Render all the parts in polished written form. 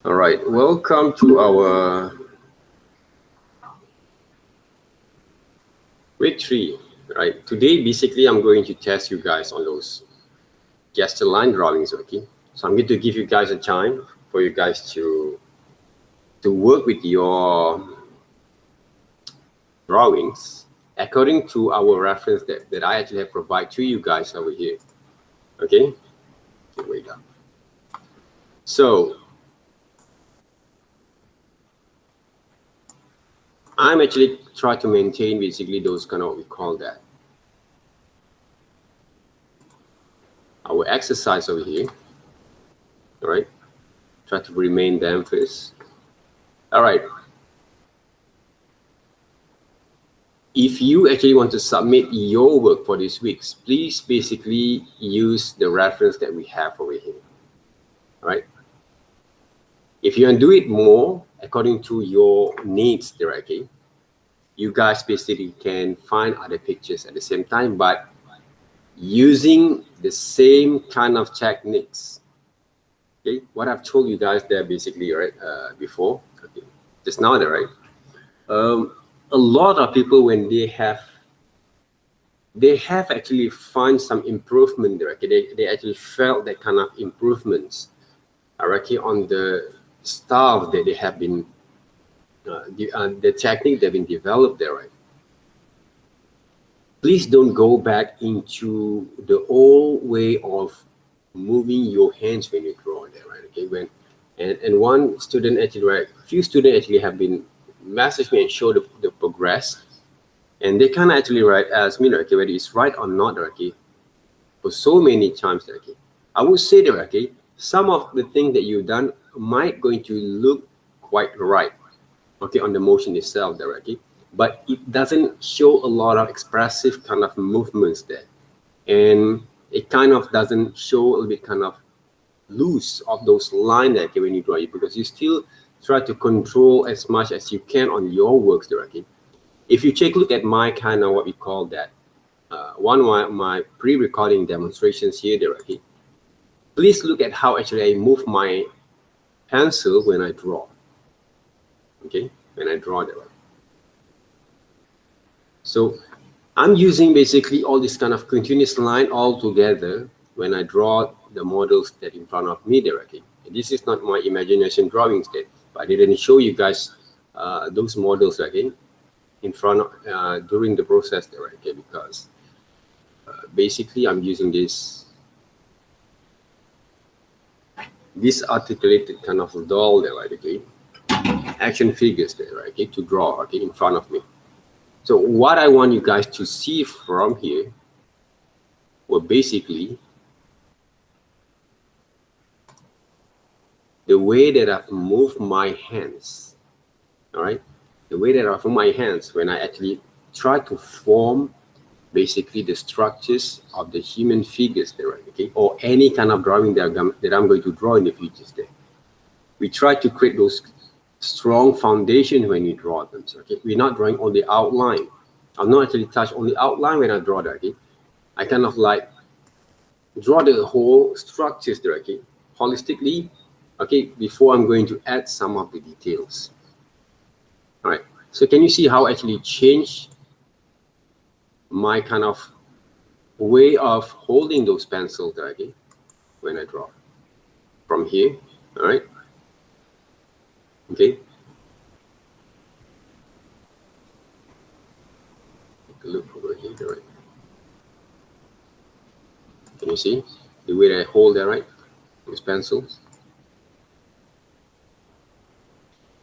All right, welcome to our week 3. Right, today basically I'm going to test you guys on those gesture line drawings. Okay, so I'm going to give you guys a time for you guys to work with your drawings according to our reference that I actually have provided to you guys over here. Okay, wait up. So I'm actually trying to maintain basically those kind of what we call that our exercise over here. All right, try to remain them first. All right. If you actually want to submit your work for this week, please basically use the reference that we have over here. All right. If you want to do it more according to your needs directly, you guys basically can find other pictures at the same time, but using the same kind of techniques. Okay, what I've told you guys there basically, right, before, okay, just now there, right? A lot of people, when they have actually found some improvement there. Okay? They actually felt that kind of improvements, okay, on the stuff that they have been, the technique they've been developed there, right? Please don't go back into the old way of moving your hands when you draw there, right? Okay, and one student actually, right, a few students actually have been message me and show the progress. And they can actually ask me, okay, whether it's right or not, okay, for so many times, okay. I would say that, okay, some of the things that you've done might going to look quite right, okay, on the motion itself, there, okay, but it doesn't show a lot of expressive kind of movements there, and it kind of doesn't show a little bit kind of loose of those lines there, okay, when you draw it, because you still try to control as much as you can on your works there, okay. If you take a look at my kind of what we call that, one of my pre-recording demonstrations here directly, please look at how actually I move my pencil when I draw. Okay, when I draw there. So I'm using basically all this kind of continuous line all together when I draw the models that in front of me directly. And this is not my imagination drawings that, but I didn't show you guys those models again in front of during the process there, okay, because basically I'm using this articulated kind of doll there, right, okay, action figures there, right, okay, to draw, okay, in front of me. So what I want you guys to see from here were basically the way that I've moved my hands, all right, the way that I've moved my hands when I actually try to form basically the structures of the human figures there, okay, or any kind of drawing that I'm going to draw in the future there. We try to create those strong foundation when you draw them. So, okay, we're not drawing on the outline. I'll not actually touch on the outline when I draw that. Okay, I kind of like draw the whole structures there, okay, holistically, okay, before I'm going to add some of the details. All right. So can you see how I actually change my kind of way of holding those pencils there, okay, when I draw from here? All right. Okay. Take a look over here, right? Can you see the way that I hold that, right? Those pencils.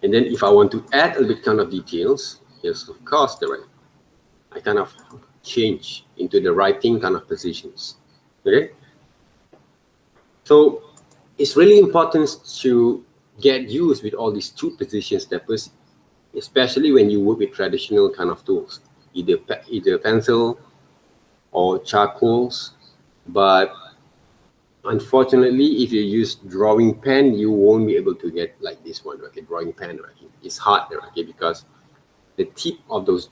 And then if I want to add a bit kind of details, yes, of course, the right, I kind of change into the writing kind of positions. Okay. So it's really important to get used with all these two position steppers, especially when you work with traditional kind of tools, either pencil or charcoals. But unfortunately, if you use drawing pen, you won't be able to get like this one, okay, drawing pen, okay. It's hard, okay, because the tip of those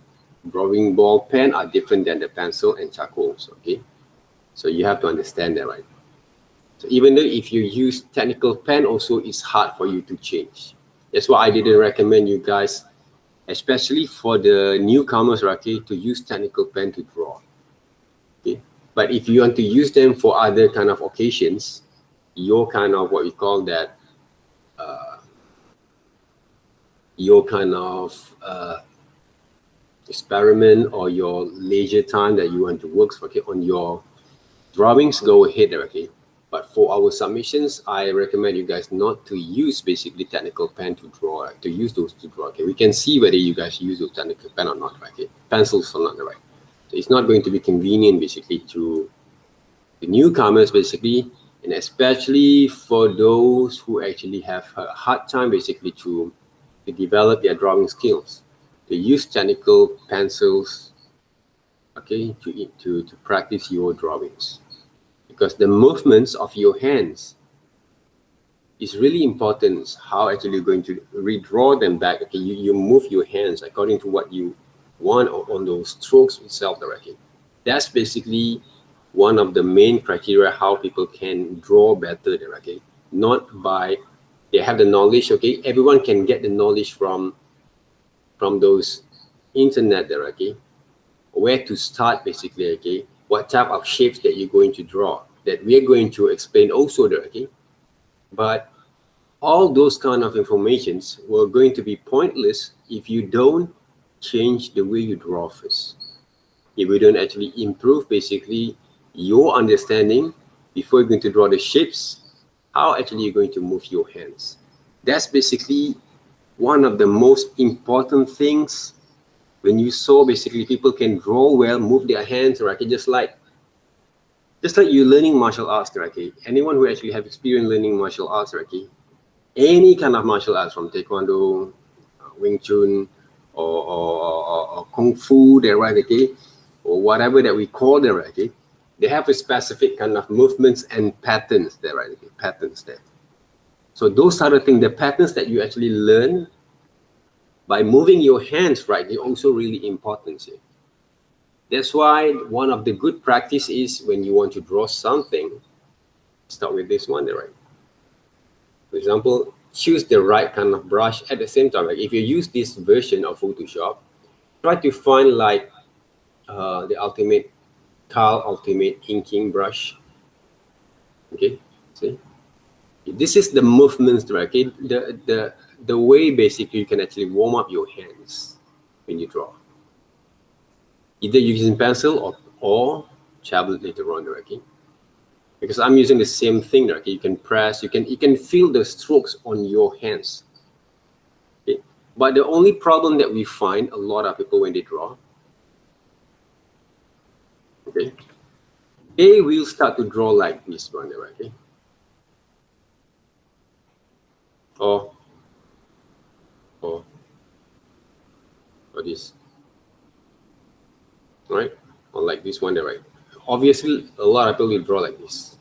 drawing ball pen are different than the pencil and charcoals, okay. So you have to understand that, right? So even though if you use technical pen also, it's hard for you to change. That's why I didn't recommend you guys, especially for the newcomers, okay, to use technical pen to draw. Okay, but if you want to use them for other kind of occasions, your kind of what we call that, your kind of experiment or your leisure time that you want to work, okay, on your drawings, go ahead, okay. But for our submissions, I recommend you guys not to use basically technical pen to draw, to use those to draw. Okay, we can see whether you guys use those technical pen or not, right? Okay, pencils or not, right? So it's not going to be convenient basically to the newcomers basically, and especially for those who actually have a hard time basically to develop their drawing skills. To use technical pencils, okay, to practice your drawings. Because the movements of your hands is really important. How actually you're going to redraw them back. Okay, you move your hands according to what you want on those strokes itself directly. That's basically one of the main criteria how people can draw better there, okay? Not by they have the knowledge, okay? Everyone can get the knowledge from those internet there, okay? Where to start basically, okay? What type of shapes that you're going to draw that we are going to explain also there, okay? But all those kind of informations were going to be pointless if you don't change the way you draw first. If you don't actually improve basically your understanding before you're going to draw the shapes, how actually you're going to move your hands. That's basically one of the most important things. When you saw basically people can draw well, move their hands, right? Just like you learning martial arts, right? Anyone who actually have experience learning martial arts, right? Any kind of martial arts from Taekwondo, Wing Chun, or Kung Fu, right? Okay, or whatever that we call them, right? Okay, they have a specific kind of movements and patterns there, right? Okay, patterns there. So those are the things, the patterns that you actually learn by moving your hands, right? They're also really important here. That's why one of the good practice is when you want to draw something, start with this one, right? For example, choose the right kind of brush at the same time. Like if you use this version of Photoshop, try to find like the ultimate ultimate inking brush. Okay, see, this is the movements, right? Okay, the way basically you can actually warm up your hands when you draw. Either using pencil or tablet later on, okay? Because I'm using the same thing, okay? You can press, you can feel the strokes on your hands. Okay? But the only problem that we find a lot of people when they draw, okay, they will start to draw like this one, okay? Or this, right? Or like this one, right? Obviously, a lot of people will draw like this.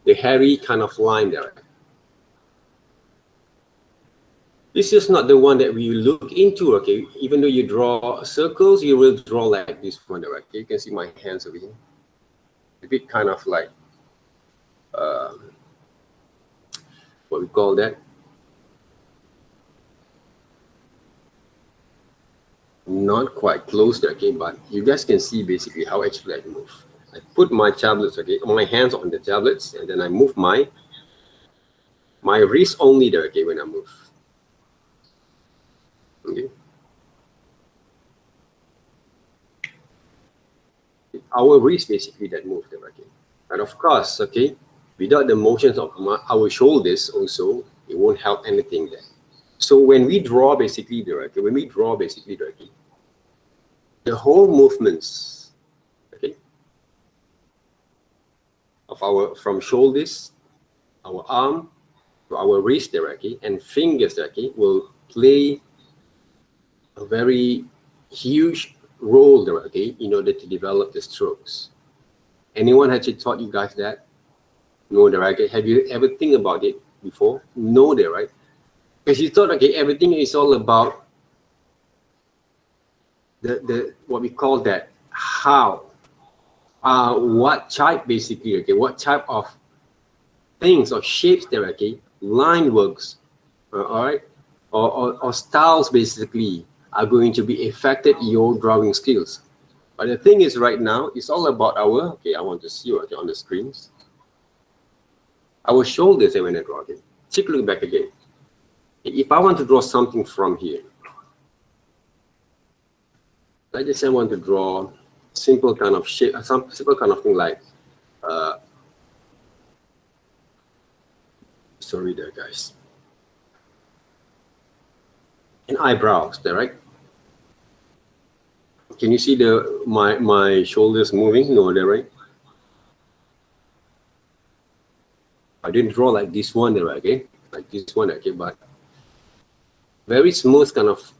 The hairy kind of line there. This is not the one that we look into, okay? Even though you draw circles, you will draw like this one, right? You can see my hands over here. A bit kind of like, what we call that? Not quite close there, okay? But you guys can see basically how actually I move. I put my tablets, okay, my hands on the tablets, and then I move my wrist only there, okay, when I move. Okay. Our wrist basically that move there, okay. And of course, okay, without the motions of our shoulders also, it won't help anything there. So when we draw basically there, okay, the whole movements, okay, of our from shoulders, our arm to our wrist there, okay, and fingers there, okay, will play a very huge role there, okay, in order to develop the strokes. Anyone actually taught you guys that? No, there, right? Have you ever think about it before? No, there, right? Because you thought, okay, everything is all about the what we call that how what type basically, okay, what type of things or shapes there, okay, line works, all right, or styles basically are going to be affected your drawing skills. But the thing is, right now, it's all about our, okay, I want to see you, okay, on the screens. Our shoulders when I draw it. Take a look back again. If I want to draw something from here, let's just say I want to draw simple kind of shape, some simple kind of thing like, sorry there, guys. And eyebrows there, right? Can you see the my shoulders moving? No, there, right? I didn't draw like this one there, okay? Like this one, okay, but very smooth kind of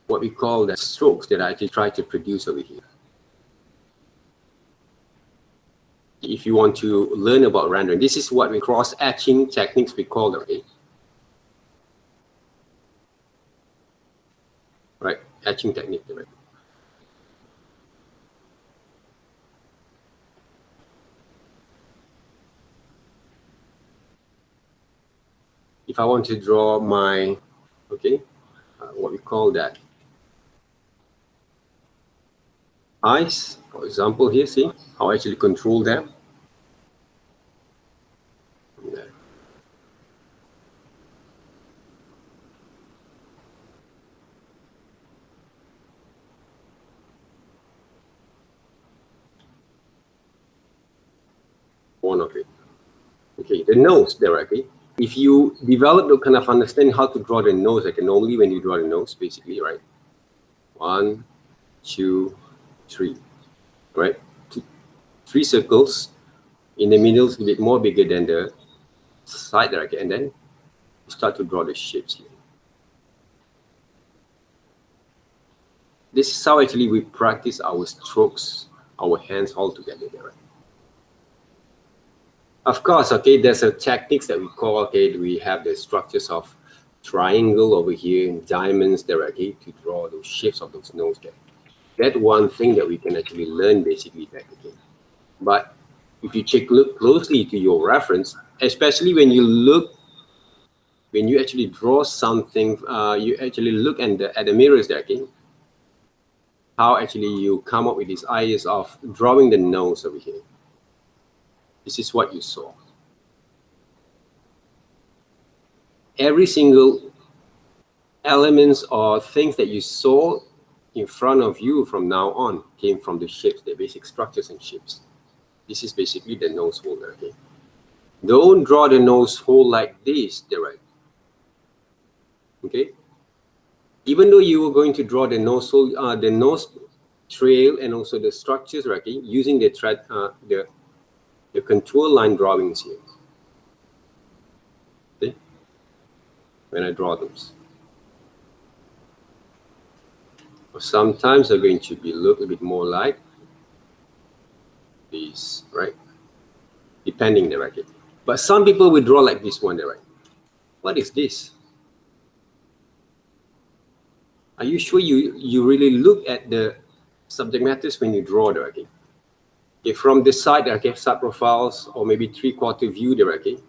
what we call the strokes that I actually try to produce over here. If you want to learn about rendering, this is what we cross-etching techniques we call them, okay? Right, etching technique, right? If I want to draw my, okay, what we call that, eyes, for example, here, see how I actually control them. One of it. Okay, the nose directly. If you develop the kind of understanding how to draw the nose, like normally when you draw the nose, basically, right? 1, 2, 3, right? 3 circles. In the middle is a bit more bigger than the side directly, and then you start to draw the shapes here. This is how actually we practice our strokes, our hands all together there, right? Of course, okay, there's a techniques that we call, okay, we have the structures of triangle over here and diamonds there, okay, to draw those shapes of those nose there. That's one thing that we can actually learn basically back again. But if you look closely to your reference, especially when you actually draw something, you actually look at the mirrors there, okay, how actually you come up with these ideas of drawing the nose over here. This is what you saw. Every single elements or things that you saw in front of you from now on came from the shapes, the basic structures and shapes. This is basically the nose hole, okay? Don't draw the nose hole like this, right? Okay? Even though you were going to draw the nose hole, the nose trail and also the structures, right? Okay? Using the contour line drawings here. Okay? When I draw those. Sometimes they're going to look a bit more like these, right? Depending the racket. But some people will draw like this one, right? What is this? Are you sure you really look at the subject matters when you draw the racket? Okay, from the side, okay, side profiles or maybe 3/4 view, the racket,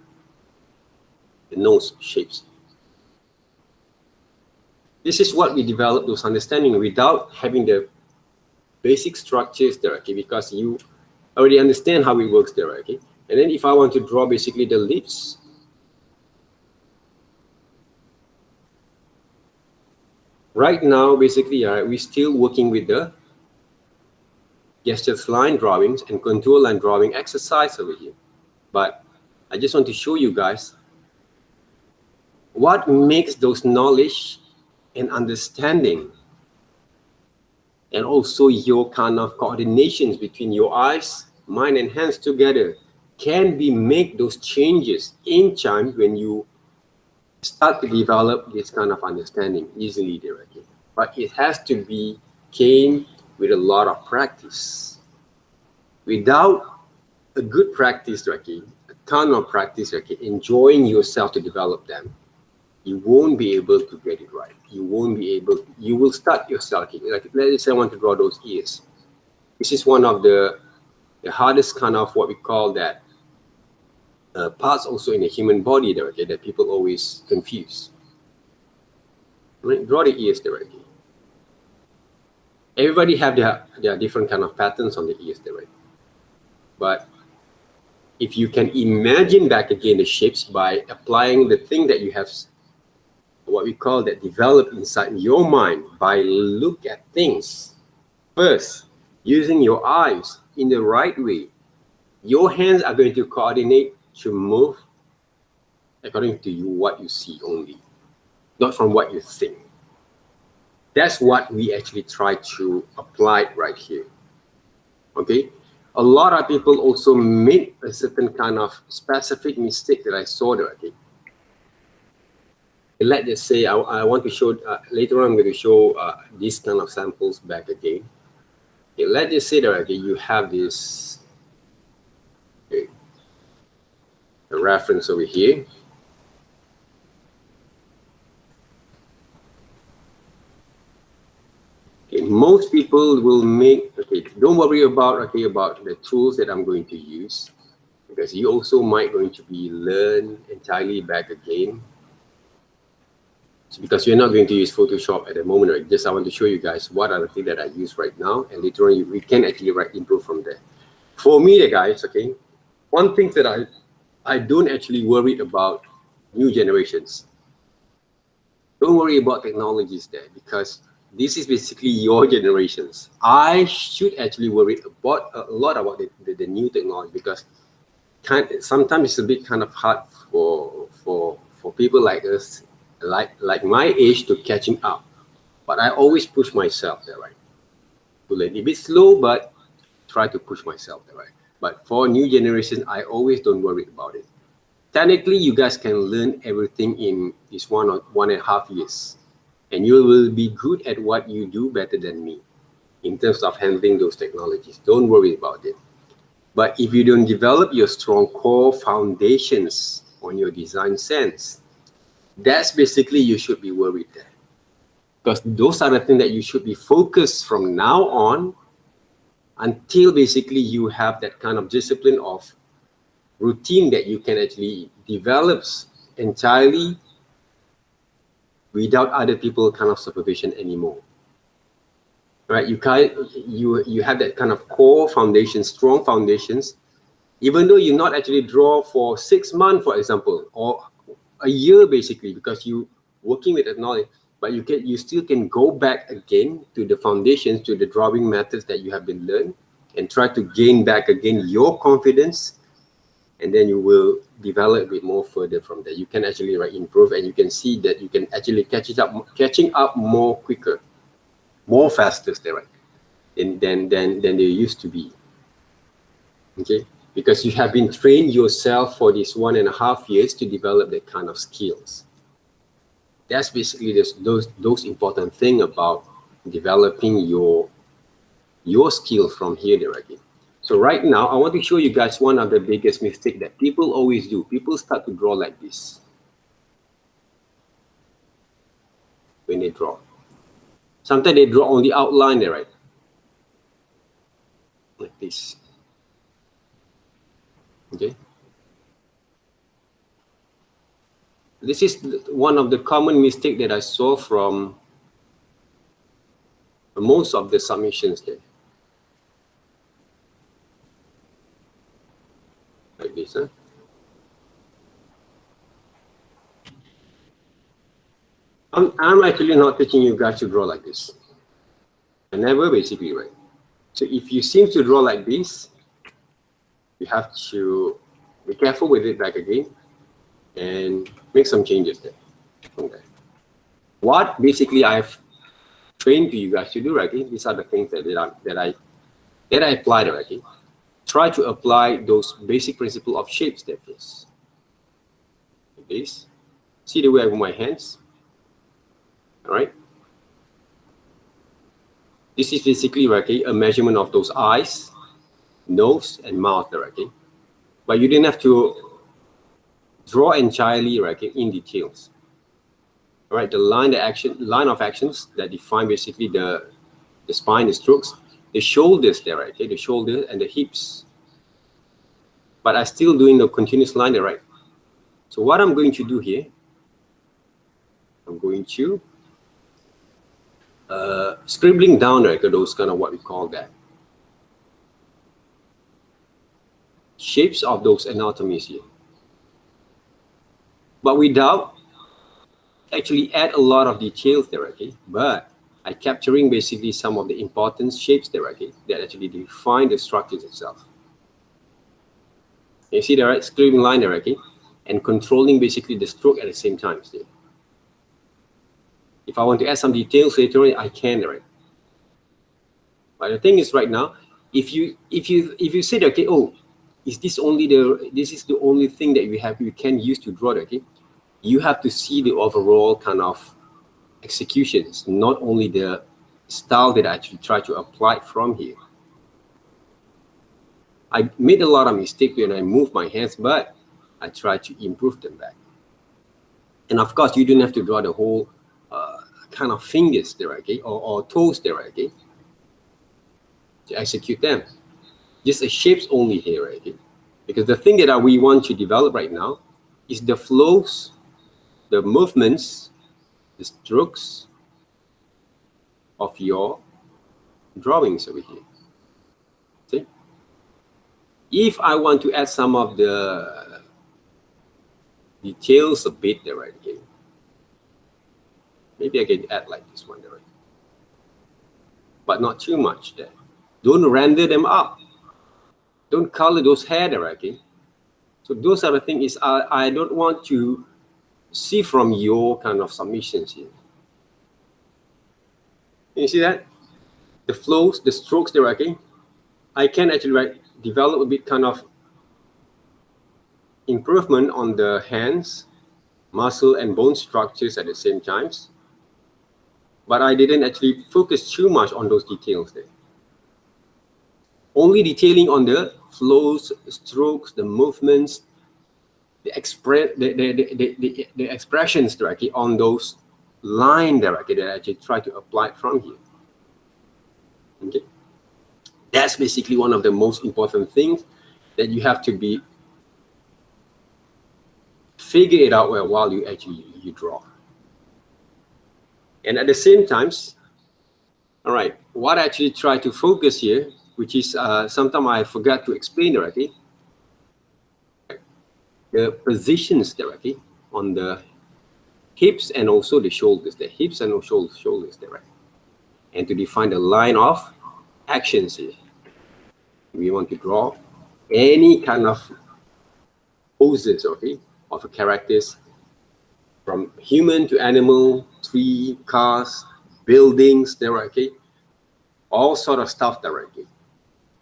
the nose shapes. This is what we develop those understanding without having the basic structures there, okay, because you already understand how it works there, okay? And then if I want to draw basically the lips, right now, basically, we're still working with the gestures line drawings and contour line drawing exercise over here. But I just want to show you guys what makes those knowledge and understanding and also your kind of coordinations between your eyes, mind, and hands together can be make those changes in time when you start to develop this kind of understanding easily directly. But it has to be came with a lot of practice. Without a good practice, a ton of practice, enjoying yourself to develop them, you won't be able to get it right. You won't be able to, you will start yourself. Like, let's say I want to draw those ears. This is one of the hardest kind of what we call that parts also in the human body there, okay, that people always confuse. Right? Draw the ears there, okay. Everybody have their different kind of patterns on the ears there, right? But if you can imagine back again the shapes by applying the thing that you have, what we call that developed inside your mind, by look at things first, using your eyes in the right way, your hands are going to coordinate to move according to you, what you see only, not from what you think. That's what we actually try to apply right here. Okay? A lot of people also make a certain kind of specific mistake that I saw there. Okay? Let's just say I want to show, later on I'm going to show these kind of samples back again. Okay, let's just say that, okay, you have this, okay, a reference over here. Okay, most people will make, okay, don't worry about, okay, about the tools that I'm going to use, because you also might going to be learn entirely back again. So because you're not going to use Photoshop at the moment, right? Just I want to show you guys what are the things that I use right now, and later on we can actually improve from there. For me, guys, okay, one thing that I don't actually worry about new generations. Don't worry about technologies there, because this is basically your generations. I should actually worry about a lot about the new technology, because sometimes it's a bit kind of hard for people like us, like my age, to catching up. But I always push myself there, right? To let it be slow, but try to push myself there, right? But for new generation, I always don't worry about it. Technically, you guys can learn everything in this 1.5 years. And you will be good at what you do better than me in terms of handling those technologies. Don't worry about it. But if you don't develop your strong core foundations on your design sense, that's basically you should be worried there. Because those are the things that you should be focused from now on until basically you have that kind of discipline of routine that you can actually develop entirely without other people kind of supervision anymore. Right? You have that kind of core foundation, strong foundations, even though you not actually draw for 6 months, for example, or a year basically, because you working with that knowledge, but you still can go back again to the foundations, to the drawing methods that you have been learned, and try to gain back again your confidence, and then you will develop a bit more further from there. You can actually improve, and you can see that you can actually catching up more quicker, more faster, right, than they used to be. Okay, because you have been trained yourself for this 1.5 years to develop that kind of skills. That's basically those important thing about developing your skills from here directly. So right now, I want to show you guys one of the biggest mistakes that people always do. People start to draw like this when they draw. Sometimes they draw on the outline there, right? Like this. Okay. This is one of the common mistakes that I saw from most of the submissions there. Like this, huh? I'm actually not teaching you guys to draw like this. I never basically, right? So if you seem to draw like this, you have to be careful with it back again and make some changes there. Okay. What basically I've trained you guys to do, right? These are the things that I apply, right? Try to apply those basic principle of shapes there first. Like this. See the way I move my hands. All right. This is basically, okay, a measurement of those eyes, nose, and mouth, okay? But you didn't have to draw entirely, right, in details. All right, the line of actions that define basically the spine, the strokes, the shoulders there, right? Okay, the shoulder and the hips. But I'm still doing the continuous line there, right? So what I'm going to do here, I'm going to scribbling down, right? Those kind of what we call that shapes of those anatomies here, but without actually add a lot of details there, okay? But I capturing basically some of the important shapes there, okay, that actually define the structures itself. You see the right scribbling line there, okay, and controlling basically the stroke at the same time. See? If I want to add some details later on, I can, right? But the thing is, right now, if you say, okay, oh, is this is the only thing that you can use to draw, okay? You have to see the overall kind of executions, not only the style that I actually try to apply from here. I made a lot of mistakes when I moved my hands, but I try to improve them back. And of course, you don't have to draw the whole kind of fingers there, okay, or toes there, okay, to execute them. Just the shapes only here, okay? Because the thing that we want to develop right now is the flows, the movements, the strokes of your drawings over here. See? If I want to add some of the details a bit there, right? Okay. Maybe I can add like this one there, right? But not too much there. Don't render them up. Don't color those hair there, okay? So those are the things is I don't want to see from your kind of submissions here. You see that? The flows, the strokes there, okay? I can actually develop a bit kind of improvement on the hands, muscle and bone structures at the same times. But I didn't actually focus too much on those details there. Only detailing on the flows, strokes, the movements, the expressions directly on those lines directly that I actually try to apply from here. Okay, that's basically one of the most important things that you have to be figure it out well while you draw. And at the same times, all right, what I actually try to focus here, which is sometimes I forgot to explain directly, the positions directly on the hips and also the shoulders, the hips and shoulders there, right? And to define the line of actions here. We want to draw any kind of poses, okay, of characters from human to animal, tree, cars, buildings there, okay, all sort of stuff there, okay.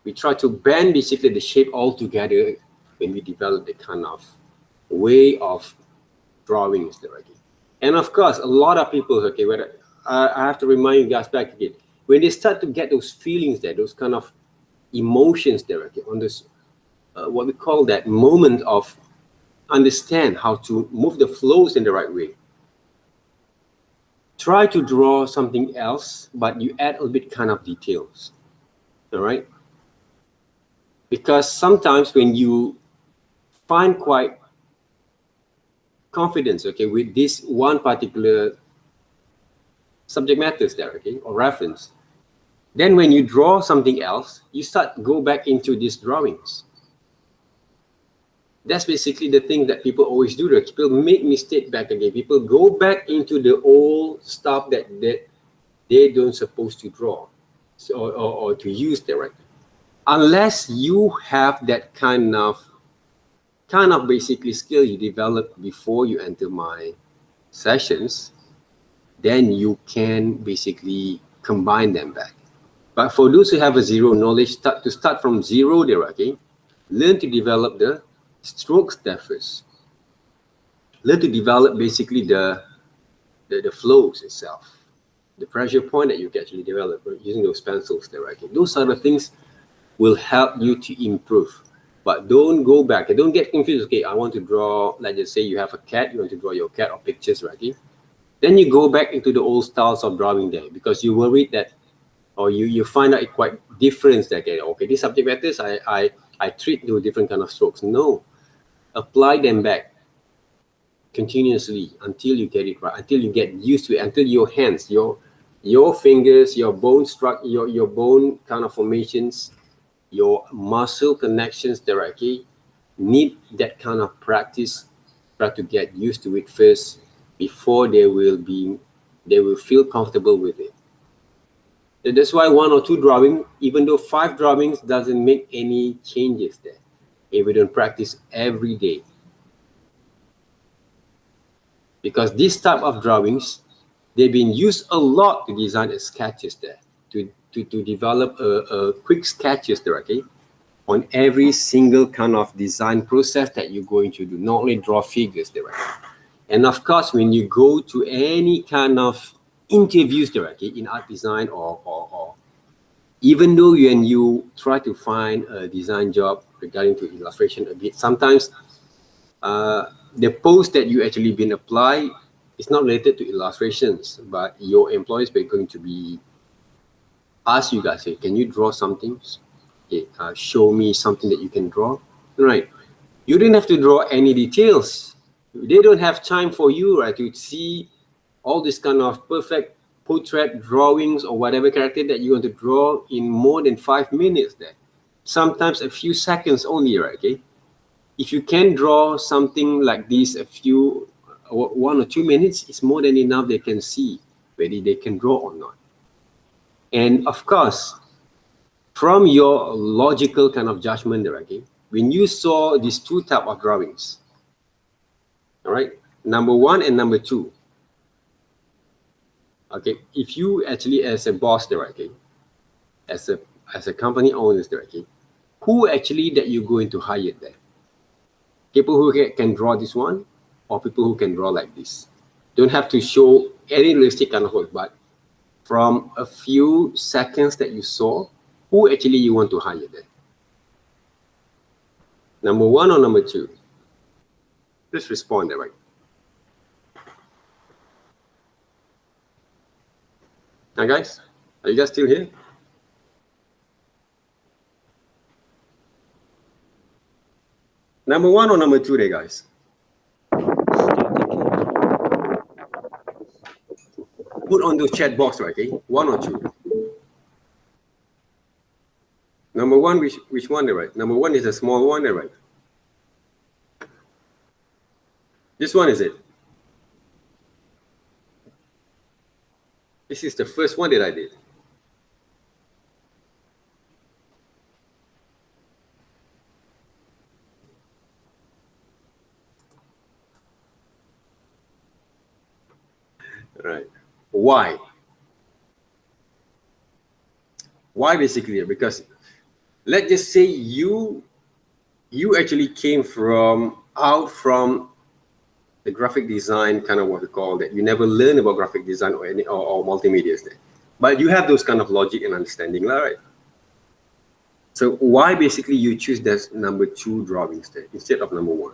We try to bend basically the shape all together when we develop the kind of way of drawings there, okay. And of course, a lot of people, okay, whether I have to remind you guys back again, when they start to get those feelings there, those kind of emotions there, okay, on this, what we call that moment of understand how to move the flows in the right way. Try to draw something else, but you add a little bit kind of details, all right? Because sometimes when you find quite confidence, okay, with this one particular subject matters there, okay, or reference, then when you draw something else, you start go back into these drawings. That's basically the thing that people always do. That people make mistake back again. People go back into the old stuff that they don't supposed to draw, so or to use directly. Unless you have that kind of basically skill you develop before you enter my sessions, then you can basically combine them back. But for those who have a zero knowledge, start from zero there, okay? Learn to develop the strokes there first. Learn to develop basically the flows itself, the pressure point that you can actually develop using those pencils there, okay? Those are the things will help you to improve. But don't go back. Don't get confused. Okay, I want to draw, let's just say you have a cat, you want to draw your cat or pictures, right? Okay? Then you go back into the old styles of drawing there because you worried that, or you find out it quite different. That okay, these subject matters I treat to different kind of strokes. No, apply them back continuously until you get it right, until you get used to it, until your hands, your fingers, your bone your bone kind of formations, your muscle connections directly need that kind of practice. Try to get used to it first before they will feel comfortable with it. That's why 1 or 2 drawing, even though 5 drawings doesn't make any changes there if we don't practice every day. Because this type of drawings, they've been used a lot to design a sketches there, to develop a quick sketches there, okay, on every single kind of design process that you're going to do, not only draw figures there, right? And of course, when you go to any kind of interviews there, okay, in art design or even though when you try to find a design job regarding to illustration a bit, sometimes the post that you actually been applied is not related to illustrations, but your employers are going to be ask you guys, hey, can you draw something? Okay, show me something that you can draw. Right. You didn't have to draw any details. They don't have time for you, right, to see all this kind of perfect portrait drawings or whatever character that you want to draw in more than 5 minutes there. Sometimes a few seconds only, right? Okay. If you can draw something like this, 1 or 2 minutes is more than enough. They can see whether they can draw or not. And of course, from your logical kind of judgment, okay, when you saw these 2 type of drawings, all right, number 1 and number 2, okay, if you actually as a boss there, okay, as a company owner there, okay, who actually that you're going to hire there? People who can draw this one, or people who can draw like this? Don't have to show any realistic kind of work, but from a few seconds that you saw, who actually you want to hire there? Number 1 or number 2? Just respond there, right? Now guys, are you guys still here? Number 1 or number 2 there, guys? Put on the chat box, right? Okay, 1 or 2. Number 1, which one there, right? Number 1 is a small one there, right? This one is it. This is the first one that I did. Right. Why? Why basically? Because let's just say you actually came out from the graphic design kind of what we call that. You never learn about graphic design or multimedia there, but you have those kind of logic and understanding, right? So why basically you choose that number 2 drawings there instead of number 1?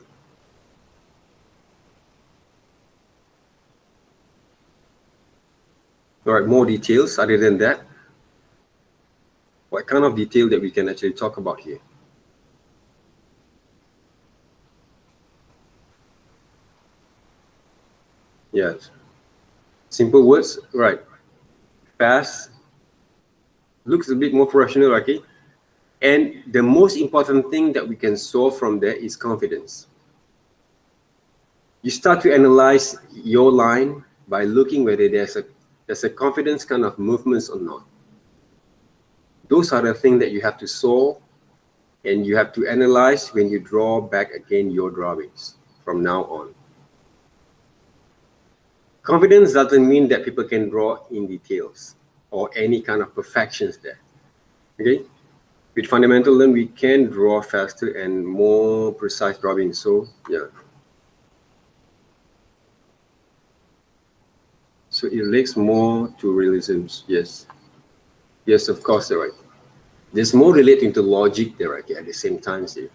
All right, more details other than that. What kind of detail that we can actually talk about here? Yes. Simple words, right? Fast. Looks a bit more professional, okay? And the most important thing that we can solve from there is confidence. You start to analyze your line by looking whether there's a confidence kind of movements or not. Those are the things that you have to solve, and you have to analyze when you draw back again your drawings from now on. Confidence doesn't mean that people can draw in details or any kind of perfections there. Okay? With fundamental learn, we can draw faster and more precise drawings. So yeah. So it relates more to realisms. Yes. Yes, of course, they're right. There's more relating to logic there, right, at the same time, see.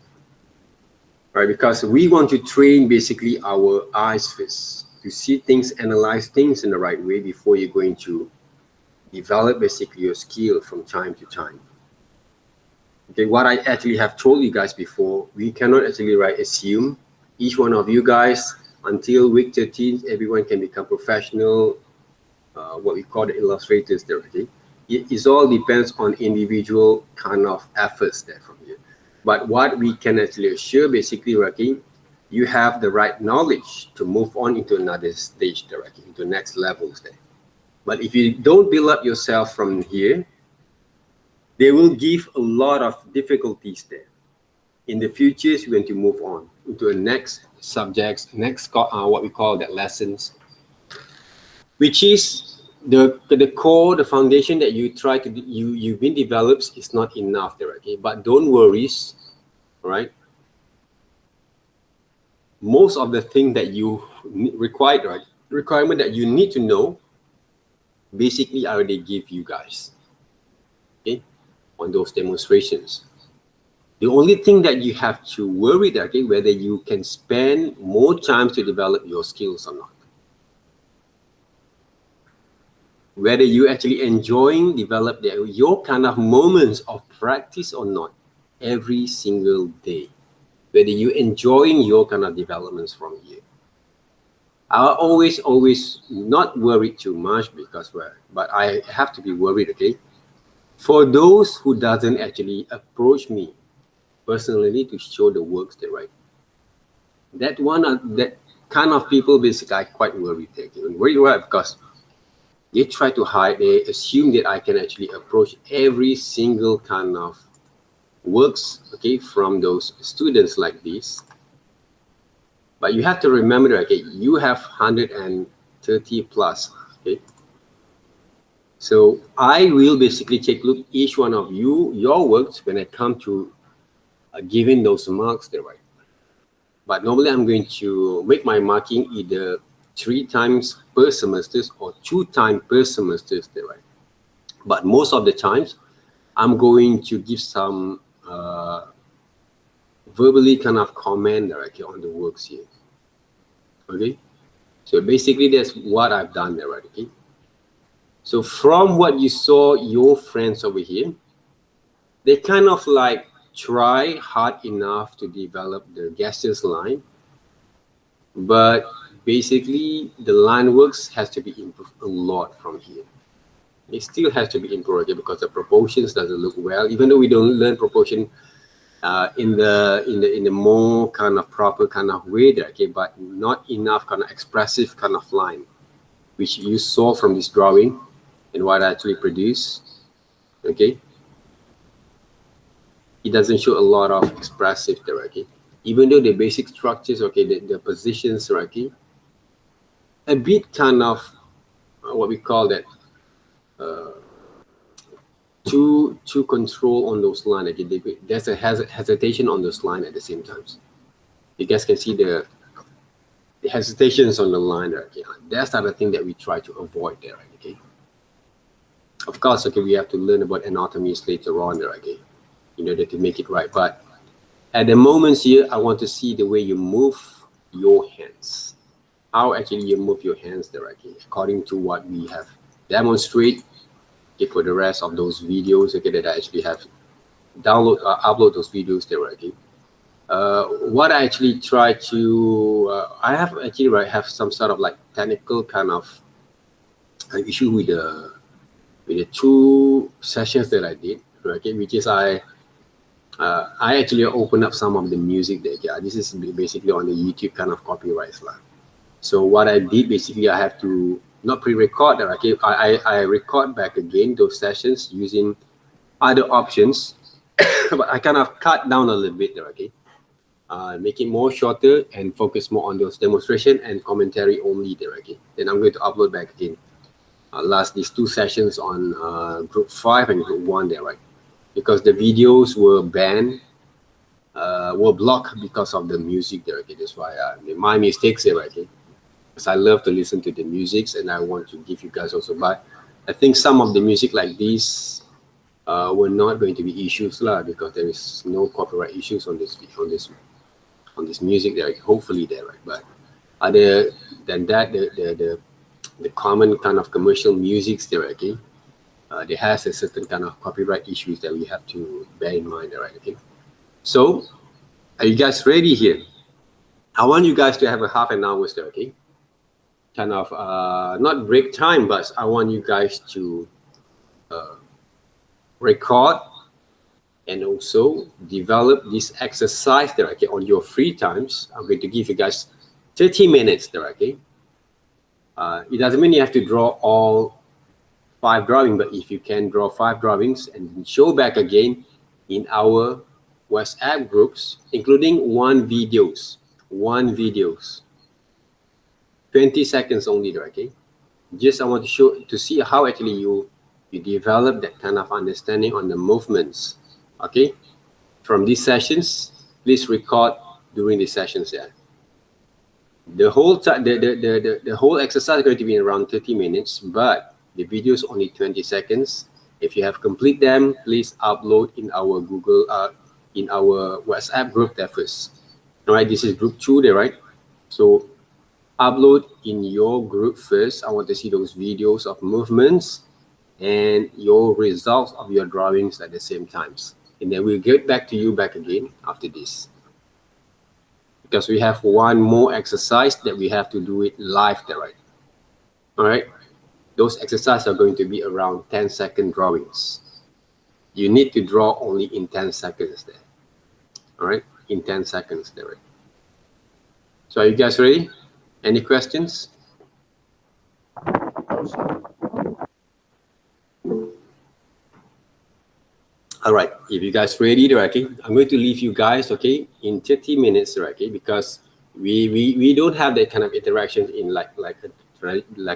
Right, because we want to train basically our eyes first. to see things, analyze things in the right way before you're going to develop basically your skill from time to time. Okay, what I actually have told you guys before, we cannot actually assume each one of you guys until week 13, everyone can become professional, what we call the illustrators there. Okay? It all depends on individual kind of efforts there from you. But what we can actually assure basically, okay, you have the right knowledge to move on into another stage there, okay, into next levels there. But if you don't build up yourself from here, they will give a lot of difficulties there. In the future, you're going to move on into the next subjects, next what we call that lessons, which is the core, the foundation that you try to you've been developed is not enough there, okay? But don't worry, all right? Most of the thing that you require, right? Requirement that you need to know, basically I already give you guys, okay, on those demonstrations. The only thing that you have to worry that, okay, whether you can spend more time to develop your skills or not. Whether you actually enjoying develop your kind of moments of practice or not every single day. Whether you enjoying your kind of developments from here. I always not worried too much because, but I have to be worried, okay? For those who doesn't actually approach me personally to show the works they write. That kind of people basically I quite worried. Very well, because they try to hide, they assume that I can actually approach every single kind of works, okay, from those students like this. But you have to remember, okay, you have 130 plus, okay? So I will basically take a look each one of you, your works when I come to giving those marks there, right? But normally I'm going to make my marking either 3 times per semester or 2 times per semester there, right? But most of the times I'm going to give some verbally kind of comment there, okay, on the works here. Okay, so basically that's what I've done there, right? Okay, so from what you saw your friends over here, they kind of like try hard enough to develop the gestures line, but basically the line works has to be improved a lot from here. It still has to be improved, okay, because the proportions doesn't look well, even though we don't learn proportion in the more kind of proper kind of way there, okay, but not enough kind of expressive kind of line, which you saw from this drawing and what I actually produced, okay. It doesn't show a lot of expressive there, okay, even though the basic structures, okay, the positions, okay, a bit kind of what we call that to control on those lines. Okay, there's a hesitation on those lines at the same time. You guys can see the hesitations on the line there. Okay, that's the other thing that we try to avoid there. Okay, of course, okay, we have to learn about anatomies later on there, okay, in order to make it right. But at the moment here, I want to see the way you move your hands. How actually you move your hands there, okay, according to what we have demonstrated. Okay, for the rest of those videos, okay, that I actually have upload those videos there, okay. What I actually try to, I have actually have some sort of like technical kind of issue with the 2 sessions that I did, okay, which is I actually opened up some of the music there. Yeah, this is basically on the YouTube kind of copyrights lah. So what I did basically, I have to not pre-record that, okay, I record back again those sessions using other options, but I kind of cut down a little bit there, okay, make it more shorter and focus more on those demonstration and commentary only there, okay. Then I'm going to upload back again these 2 sessions on group 5 and group 1 there, right, because the videos were banned, were blocked because of the music there, okay. That's why my mistakes there, okay. Because I love to listen to the musics and I want to give you guys also, but I think some of the music like this were not going to be issues lah, because there is no copyright issues on this music there, hopefully there, right. But than that, the common kind of commercial musics there, okay, there has a certain kind of copyright issues that we have to bear in mind, right? Okay, so are you guys ready here? I want you guys to have a half an hour there, okay? Kind of not break time, but I want you guys to record and also develop this exercise there, okay, on your free times. I'm going to give you guys 30 minutes there, okay? It doesn't mean you have to draw all 5 drawings, but if you can draw 5 drawings and show back again in our WhatsApp groups, including one videos, 20 seconds only there, okay? Just I want to see how actually you develop that kind of understanding on the movements, okay? From these sessions, please record during the sessions there. The whole time, the whole exercise is going to be around 30 minutes, but the video is only 20 seconds. If you have complete them, please upload in our in our WhatsApp group there first. All right, this is group 2 there, right? So upload in your group first. I want to see those videos of movements and your results of your drawings at the same times. And then we'll get back to you back again after this. Because we have one more exercise that we have to do it live there, right? All right. Those exercises are going to be around 10-second drawings. You need to draw only in 10 seconds there. All right, in 10 seconds there, right? So are you guys ready? Any questions? All right, if you guys ready, okay, I'm going to leave you guys, okay, in 30 minutes, okay, because we don't have that kind of interaction in like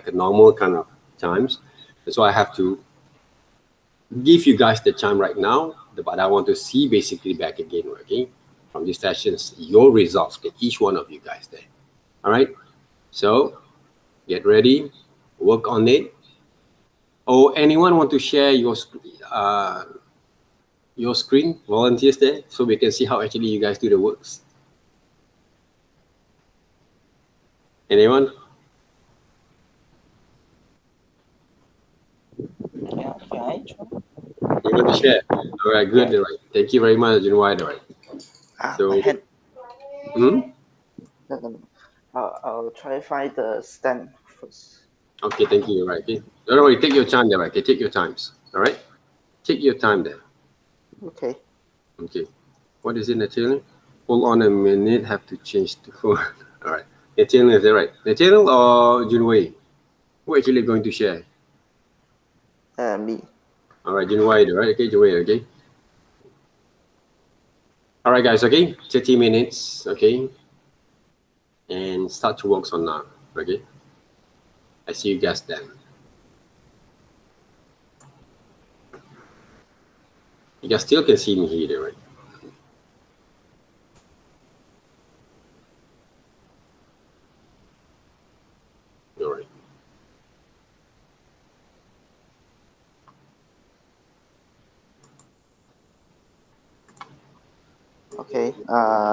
a normal kind of times. So I have to give you guys the time right now, but I want to see basically back again, okay, from these sessions, your results, to each one of you guys there. All right, so get ready, work on it. Or anyone want to share your screen, volunteers there, so we can see how actually you guys do the works? Anyone? Yeah, I try. You want to share? All right, good. Yeah. Right. Thank you very much, Junwai. Right. So, my hand. No. I'll try to find the stand first. Okay, thank you. Right. Okay. Don't worry. Take your time there. Right. Okay. Take your times. All right. Take your time there. Okay. Okay. What is it, Nathaniel? Hold on a minute. Have to change the phone. All right. Nathaniel, is that right? Nathaniel or Junwei? Who actually going to share? Me. All right, Junwei. Right. Okay, Junwei. Okay. All right, guys. Okay. 30 minutes. Okay. And start to work on now. Okay. I see you guys then. You guys still can see me here, right? All right. Okay.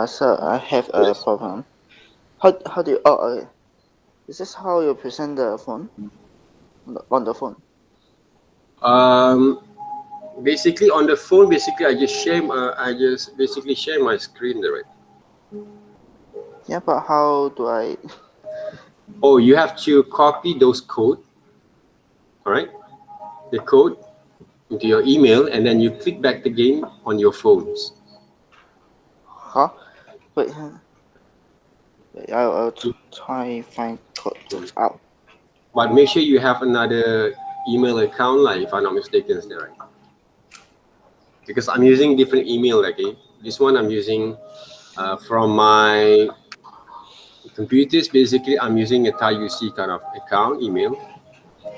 So I have a problem. How do you? Oh, okay. Is this how you present the phone? On the phone. Basically on the phone, basically I just basically share my screen there, right? Yeah, but how do I? Oh, you have to copy those code. All right, the code into your email, and then you click back again on your phones. Huh? Wait. I'll try find code out. But make sure you have another email account, like if I'm not mistaken, is that right? Because I'm using different email, okay? This one I'm using from my computers. Basically, I'm using a TAIUC kind of account email,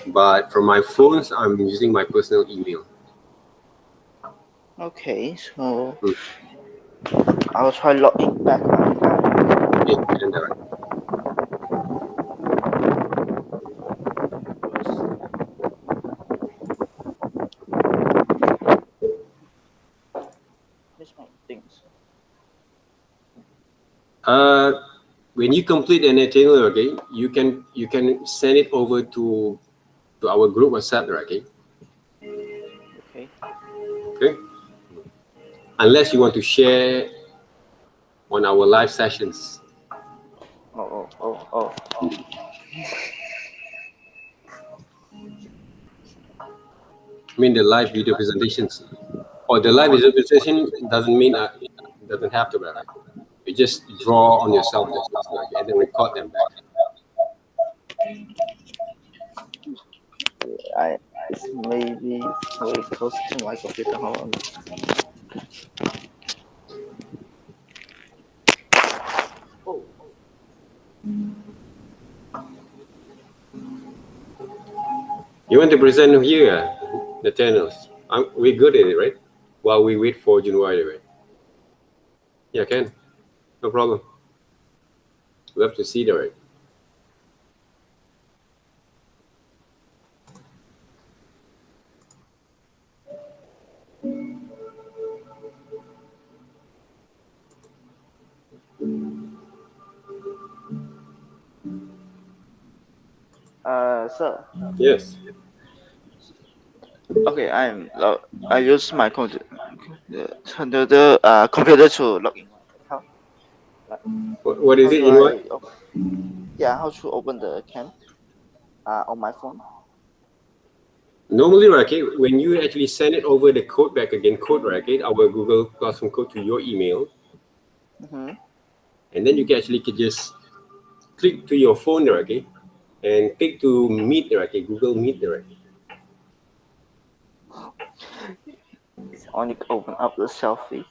but from my phones, I'm using my personal email. Okay, so I'll try logging back. Okay, and right. Here's my things. when you complete an channel, okay, you can send it over to our group WhatsApp, okay? Okay. Okay. Unless you want to share on our live sessions. Oh. I mean the live video presentations, or the live video presentation doesn't mean doesn't have to be right. You just draw on yourself just like, and then record them back. It's maybe very close to my computer. Hold on. Oh. You want to present here the channels? We're good at it, right? While we wait for January, right? Yeah, can. No problem. We have to see the right. Sir. Yes. Okay, I use my computer to log in my account. Like, What is how it do in what? yeah, how to open the cam on my phone? Normally, right, okay, when you actually send it over the code back again, code, right, okay, our Google Classroom code to your email, and then you can actually just click to your phone there, okay, and click to Meet there, okay, Google Meet there. It's only open up the selfie.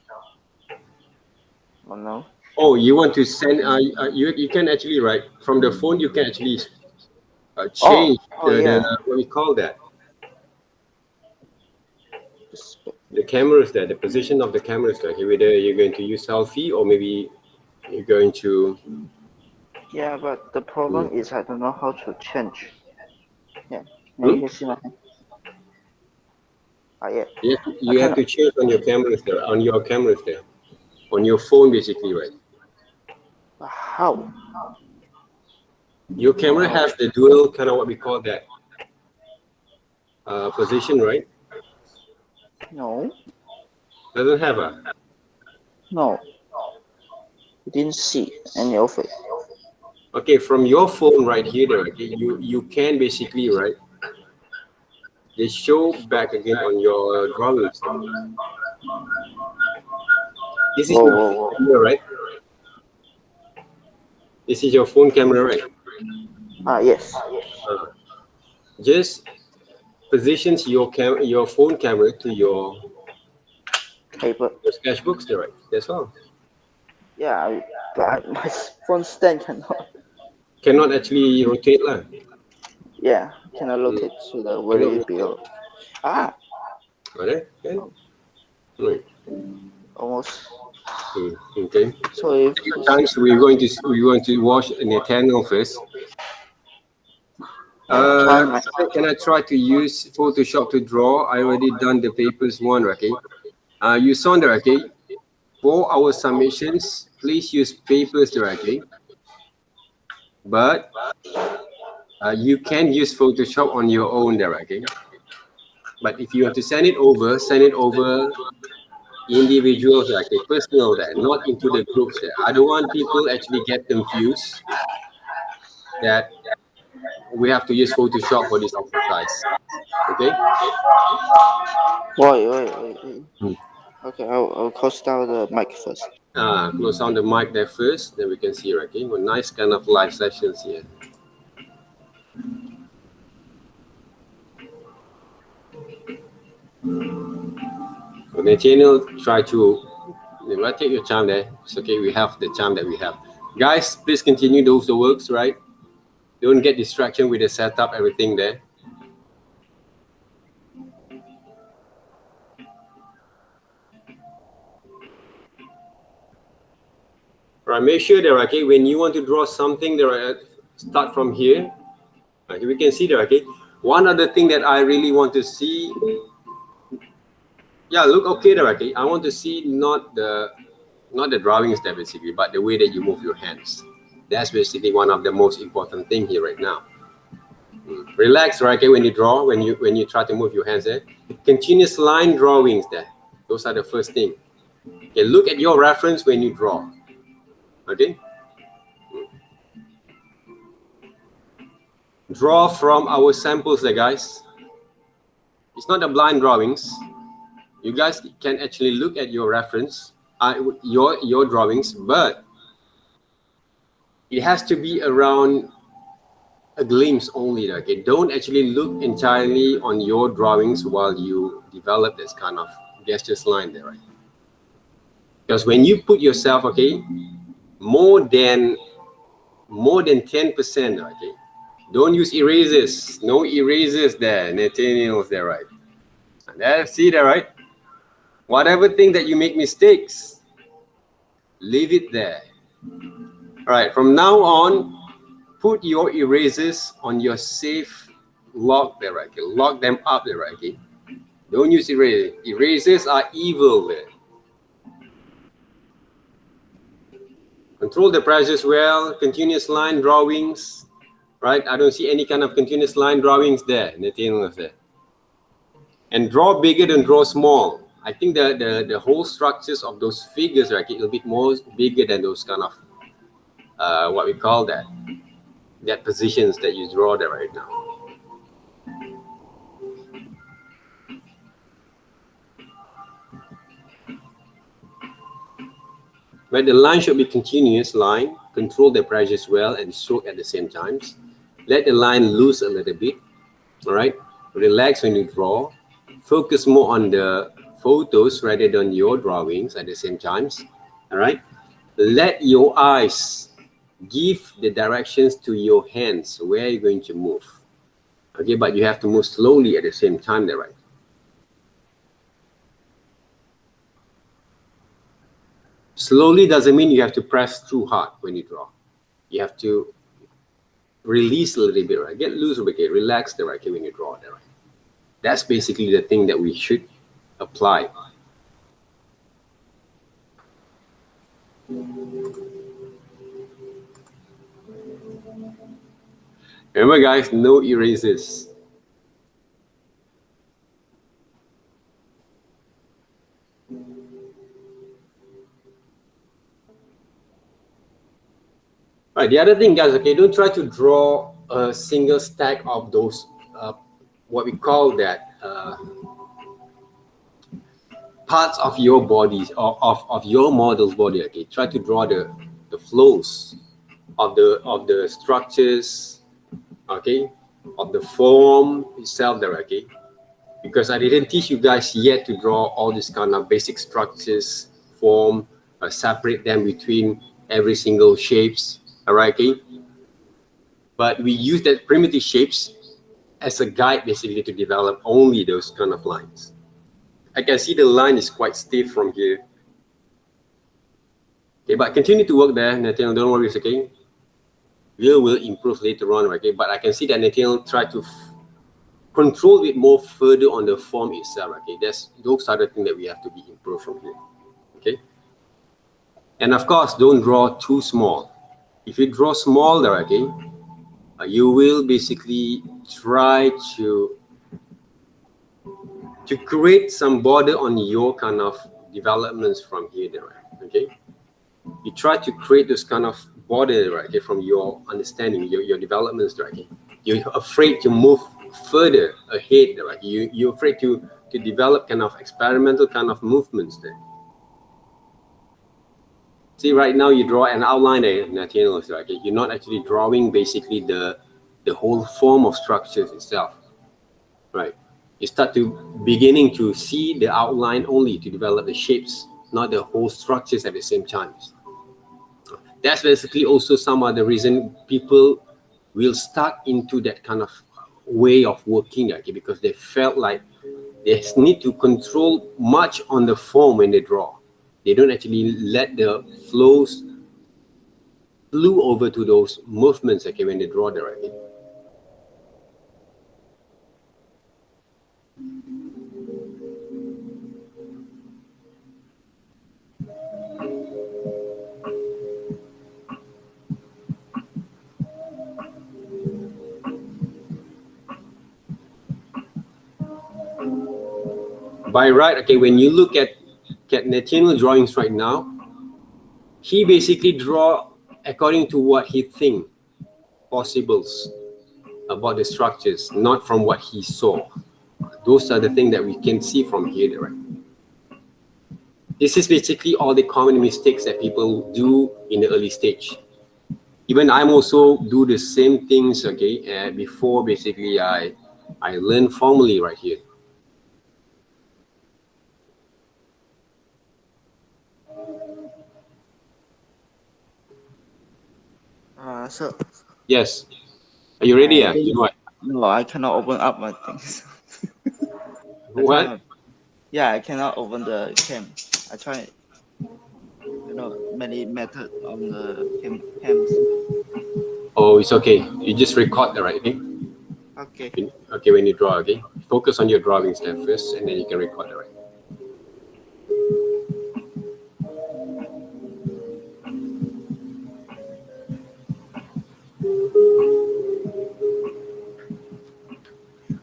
Oh no. Oh, you want to send? You can actually write from the phone. You can actually change Yeah. what we call that, Just- the cameras there, the position of the cameras there. Okay, whether you're going to use selfie or maybe you're going to. Yeah, but the problem is I don't know how to change. Yeah, now you Hmm? can see my hand. Yeah. I You have cannot. to change on your cameras there, on your phone basically, right? How? Your camera Oh has the dual kind of what we call that position, right? no, Doesn't have a. no. You didn't see any of it. Okay, from your phone right here, there, okay, you can basically, right, just show back again on your drawings there. This is your phone Whoa. camera, right? This is your phone camera, right? Yes. Uh, just positions your phone camera to Paper. your sketchbooks there, right? That's all. But my phone stand cannot. Cannot actually rotate lah. Yeah, cannot rotate to the Cannot very rotate. below. Ah, Alright, can. Right. almost. Okay. So if Few times we're going to watch an eternal first. try my Can I try to use Photoshop to draw? I already done the papers one, okay? You saw that, okay? For our submissions, please use papers directly. But you can use Photoshop on your own there, okay? But if you want to send it over individuals, okay, personal there, not into the groups there. I don't want people actually get confused that we have to use Photoshop for this exercise. Okay? wait. Okay, I'll close down the mic first. Close down the mic there first, then we can see, okay? Well, nice kind of live sessions here. On the channel, try to take your time there. It's okay, we have the time that we have. Guys, please continue those the works, right? Don't get distraction with the setup, everything there. Right, make sure that, okay, when you want to draw something there, start from here. Okay, we can see there, okay. One other thing that I really want to see, yeah, look okay there, okay. I want to see not the drawings there basically, but the way that you move your hands. That's basically one of the most important thing here right now. Relax, right? Okay, when you draw, when you try to move your hands there, continuous line drawings there. Those are the first thing. Okay, look at your reference when you draw. Okay, draw from our samples there, guys. It's not the blind drawings. You guys can actually look at your reference, your drawings, but it has to be around a glimpse only. Okay, don't actually look entirely on your drawings while you develop this kind of gestures line there, right? Because when you put yourself, okay, more than 10%, okay, don't use erasers. No erasers there. Nathaniel's there, right? And there, see there, right? Whatever thing that you make mistakes, leave it there. All right, from now on, put your erasers on your safe lock there, right? Okay? Lock them up there, right? Okay? Don't use erasers. Erasers are evil there. Control the pressures well. Continuous line drawings, right? I don't see any kind of continuous line drawings there. Nathaniel there. And draw bigger than draw small. I think the whole structures of those figures are a little bit more bigger than those kind of what we call that positions that you draw there right now. But the line should be continuous line. Control the pressures well and stroke at the same times. Let the line loose a little bit. All right. Relax when you draw. Focus more on the photos rather than your drawings at the same times. All right. Let your eyes give the directions to your hands where you're going to move. Okay, but you have to move slowly at the same time there, right? Slowly doesn't mean you have to press too hard when you draw. You have to release a little bit, right? Get loose a bit, okay? Relax there, right? Okay, when you draw there, right? That's basically the thing that we should apply. Remember, guys, no erasers. Right, the other thing, guys, okay, don't try to draw a single stack of those, what we call that, parts of your body, of your model's body, okay? Try to draw the flows of the structures, okay, of the form itself there, okay? Because I didn't teach you guys yet to draw all these kind of basic structures, form, separate them between every single shapes, all right, okay? But we use that primitive shapes as a guide basically to develop only those kind of lines. I can see the line is quite stiff from here. Okay, but continue to work there, Nathaniel, don't worry, it's okay. You will improve later on, okay? But I can see that Nathaniel tried to control it more further on the form itself, okay? Those are the things that we have to be improved from here, okay? And of course, don't draw too small. If you draw small there, okay, you will basically try to create some border on your kind of developments from here there, okay? You try to create this kind of border, right, okay, from your understanding, your developments, right, okay? You're afraid to move further ahead, right? You're afraid to develop kind of experimental kind of movements there. See, right now you draw an outline there, Nathaniel, right? Okay? You're not actually drawing basically the whole form of structures itself, right? You start to beginning to see the outline only to develop the shapes, not the whole structures at the same time. That's basically also some of the reason people will start into that kind of way of working, okay, because they felt like they need to control much on the form when they draw. They don't actually let the flows flew over to those movements, okay, when they draw directly. By right, okay, when you look at Nathaniel drawings right now, he basically draw according to what he think possibles about the structures, not from what he saw. Those are the things that we can see from here, right? This is basically all the common mistakes that people do in the early stage. Even I'm also do the same things, okay, before basically I learn formally right here. So Yes. Are you ready? I Yeah. You know what? no, I cannot open up my things. I try What? yeah, I cannot open the cam. I try, many methods on the cams. Oh, it's okay. You just record that, right? Okay. Okay. Okay, when you draw, okay, focus on your drawings there first, and then you can record that, right?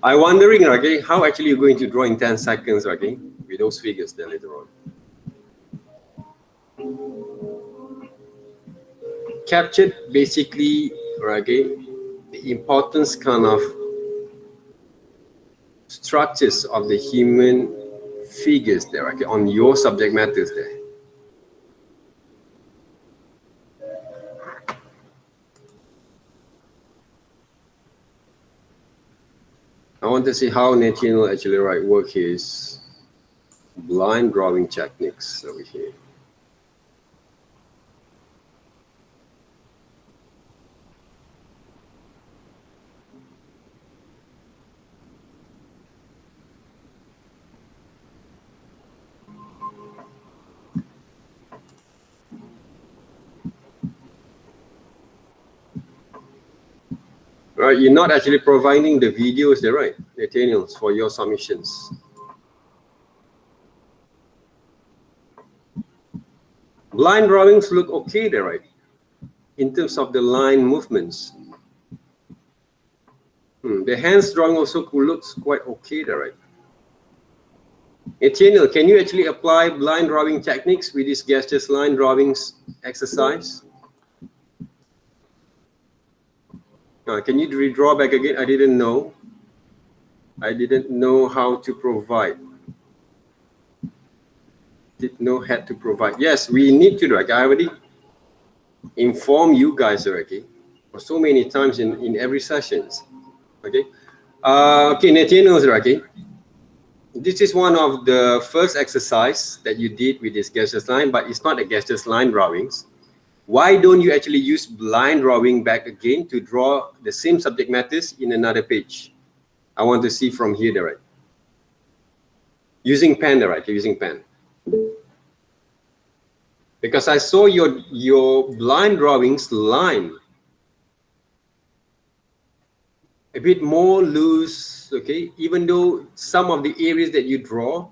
I'm wondering, okay, how actually you're going to draw in 10 seconds, okay, with those figures there later on. Captured basically, okay, the importance kind of structures of the human figures there, okay, on your subject matters there. I want to see how Nathaniel actually work his blind drawing techniques over here. Right, you're not actually providing the videos there, right, Nathaniel, for your submissions. Blind drawings look okay there, right? In terms of the line movements. The hands drawing also looks quite okay there, right? Nathaniel, can you actually apply blind drawing techniques with this gestures line drawings exercise? Can you redraw back again? I didn't know. I didn't know how to provide. Didn't know how to provide. Yes, we need to do it. I already inform you guys already for so many times in every sessions. Okay. Okay, Nathaniel, okay. This is one of the first exercise that you did with this gestures line, but it's not a gestures line drawings. Why don't you actually use blind drawing back again to draw the same subject matters in another page? I want to see from here, right? Using pen, right? Using pen. Because I saw your blind drawings line a bit more loose, okay? Even though some of the areas that you draw,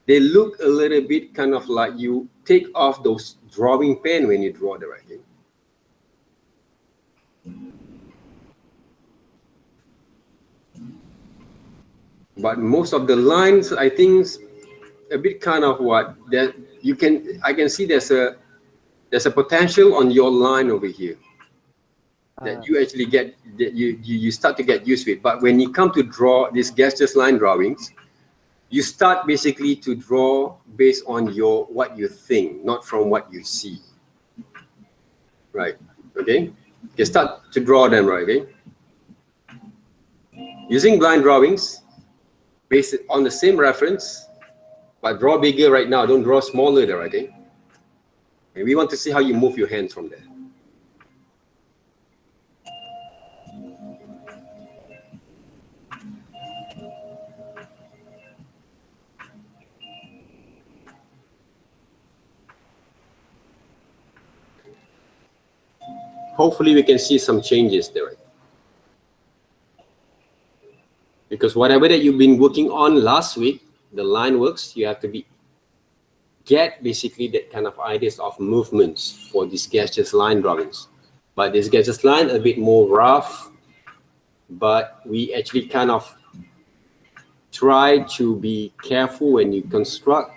they look a little bit kind of like you take off those drawing pen when you draw the writing. But most of the lines, I think, a bit kind of what that you can. I can see there's a potential on your line over here that you actually get that you start to get used to it. But when you come to draw these gestures line drawings, you start basically to draw based on what you think, not from what you see. Right. Okay. You start to draw them, right? Okay. Using blind drawings, based on the same reference, but draw bigger right now. Don't draw smaller there, okay? And we want to see how you move your hands from there. Hopefully we can see some changes there. Because whatever that you've been working on last week, the line works, you have to get basically that kind of ideas of movements for these gestures line drawings. But this gestures line a bit more rough, but we actually kind of try to be careful when you construct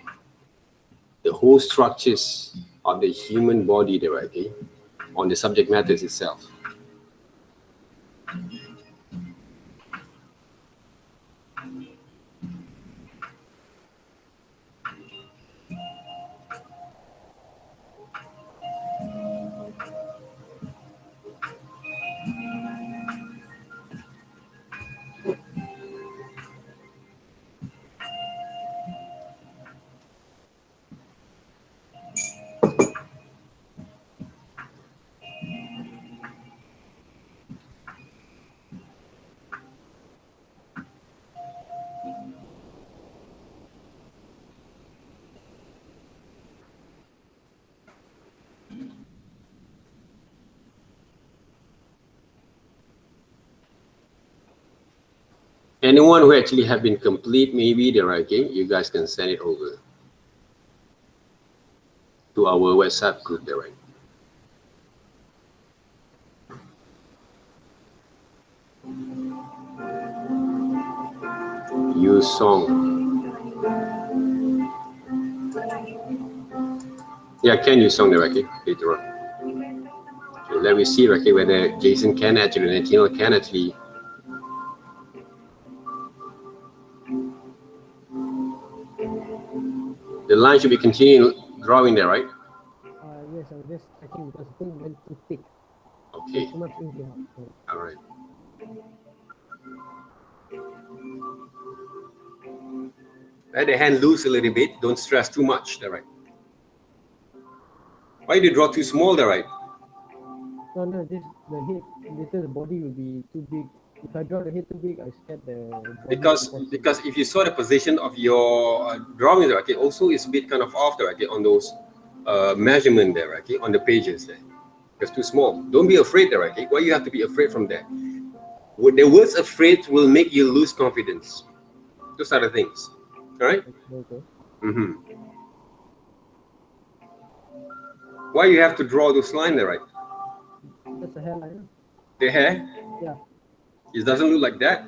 the whole structures of the human body there, okay, on the subject matters itself. Anyone who actually have been complete, maybe there, okay, you guys can send it over to our WhatsApp group there, right? Use song. Yeah, can use song there, okay, later on. Okay, let me see, okay, whether Jason can actually, and Tino can actually. The line should be continuing drawing there, right? Yes, I was just checking because the thing went too thick. Okay. Too much ink here. All right. Let the hand loose a little bit. Don't stress too much there, right? Why did you draw too small there, right? No, this the head. Later the body will be too big. If I draw the head too big, I scared the body. Because if you saw the position of your drawing there, okay, also it's a bit kind of off there, okay, on those measurement there, okay, on the pages there. It's too small. Don't be afraid there, okay. Why you have to be afraid from there? The words afraid will make you lose confidence. Those are the things. All right. Okay. Mm-hmm. Why you have to draw those lines there, right? That's the hairline. The hair? Yeah. It doesn't look like that.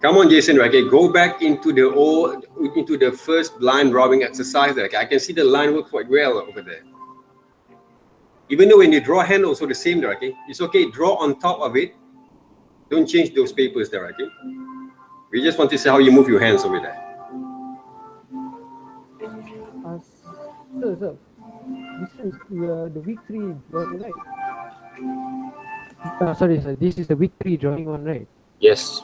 Come on, Jason. Okay, go back into the first line drawing exercise. There. Okay, I can see the line work quite well over there. Even though when you draw hand, also the same there. Okay, it's okay. Draw on top of it. Don't change those papers there. Okay. We just want to see how you move your hands over there. Sir. This is the week 3 drawing, right? Sorry, sir. This is the week 3 drawing one, right? Yes.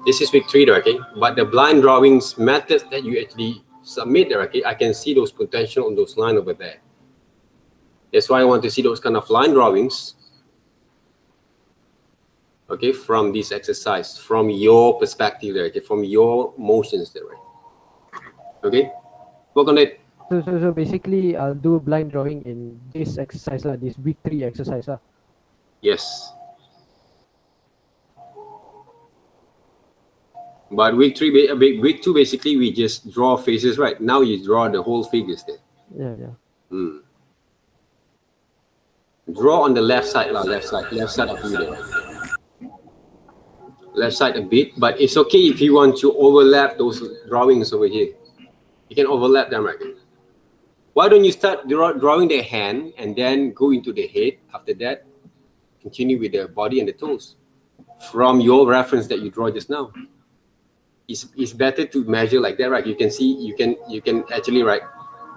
This is week 3, okay? But the blind drawings methods that you actually submit there, okay? I can see those potential on those lines over there. That's why I want to see those kind of line drawings, okay, from this exercise, from your perspective there, okay? From your motions there, right? Okay? Work on it. So basically, I'll do blind drawing in this exercise, this week 3 exercise. Yes. But week 2, basically, we just draw faces, right? Now you draw the whole figures there. Yeah. Draw on the left side of you there. Left side a bit, but it's okay if you want to overlap those drawings over here. You can overlap them, right? Why don't you start drawing the hand and then go into the head? After that, continue with the body and the toes from your reference that you draw just now. It's better to measure like that, right? You can see, you can actually, right,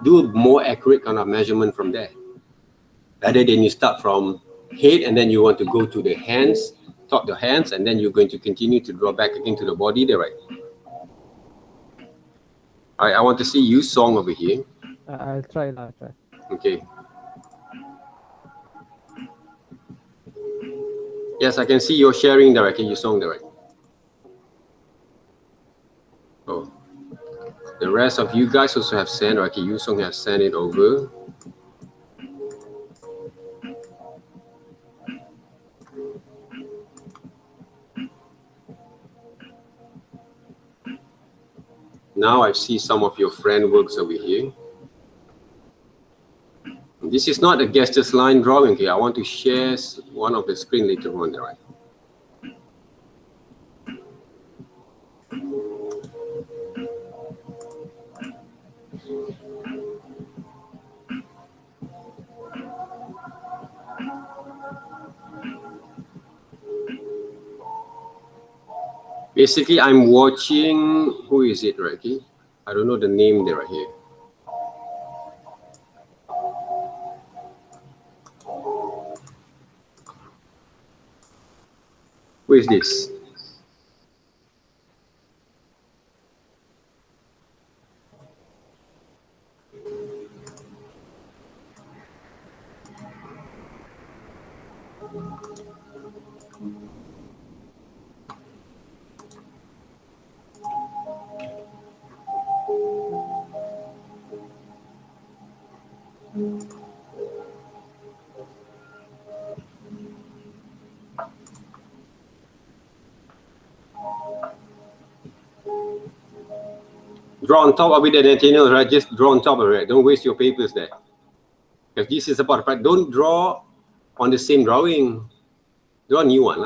do a more accurate kind of measurement from there. Rather than you start from head and then you want to go to the hands, top the hands, and then you're going to continue to draw back again to the body there, right? All right, I want to see you song over here. I'll try. Okay. Yes, I can see you're sharing there. Okay, you song there, right? Oh, the rest of you guys also have sent. Okay, you song have sent it over. Now I see some of your friend works over here. This is not a gestures line drawing here. I want to share one of the screen later on, right? Basically, I'm watching, who is it, right? Okay? I don't know the name there right here. Who is this? Draw on top of it, Nathaniel, right? Just draw on top of it. Don't waste your papers there. Because this is about, but don't draw on the same drawing. Draw a new one.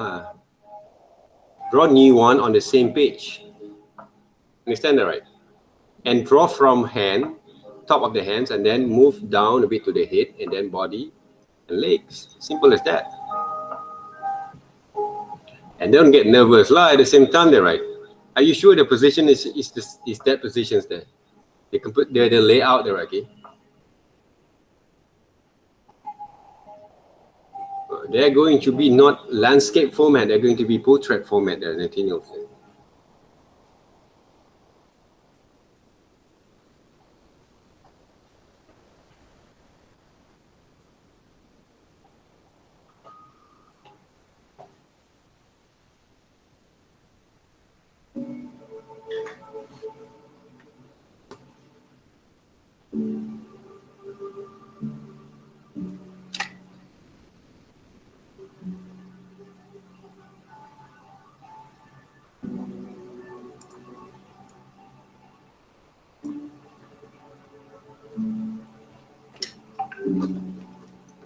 Draw a new one on the same page. Understand that, right? And draw from hand, top of the hands, and then move down a bit to the head, and then body and legs. Simple as that. And don't get nervous at the same time there, right? Are you sure the position is that positions there? They can put the layout there, okay? They're going to be not landscape format, they're going to be portrait format there, Nathaniel said.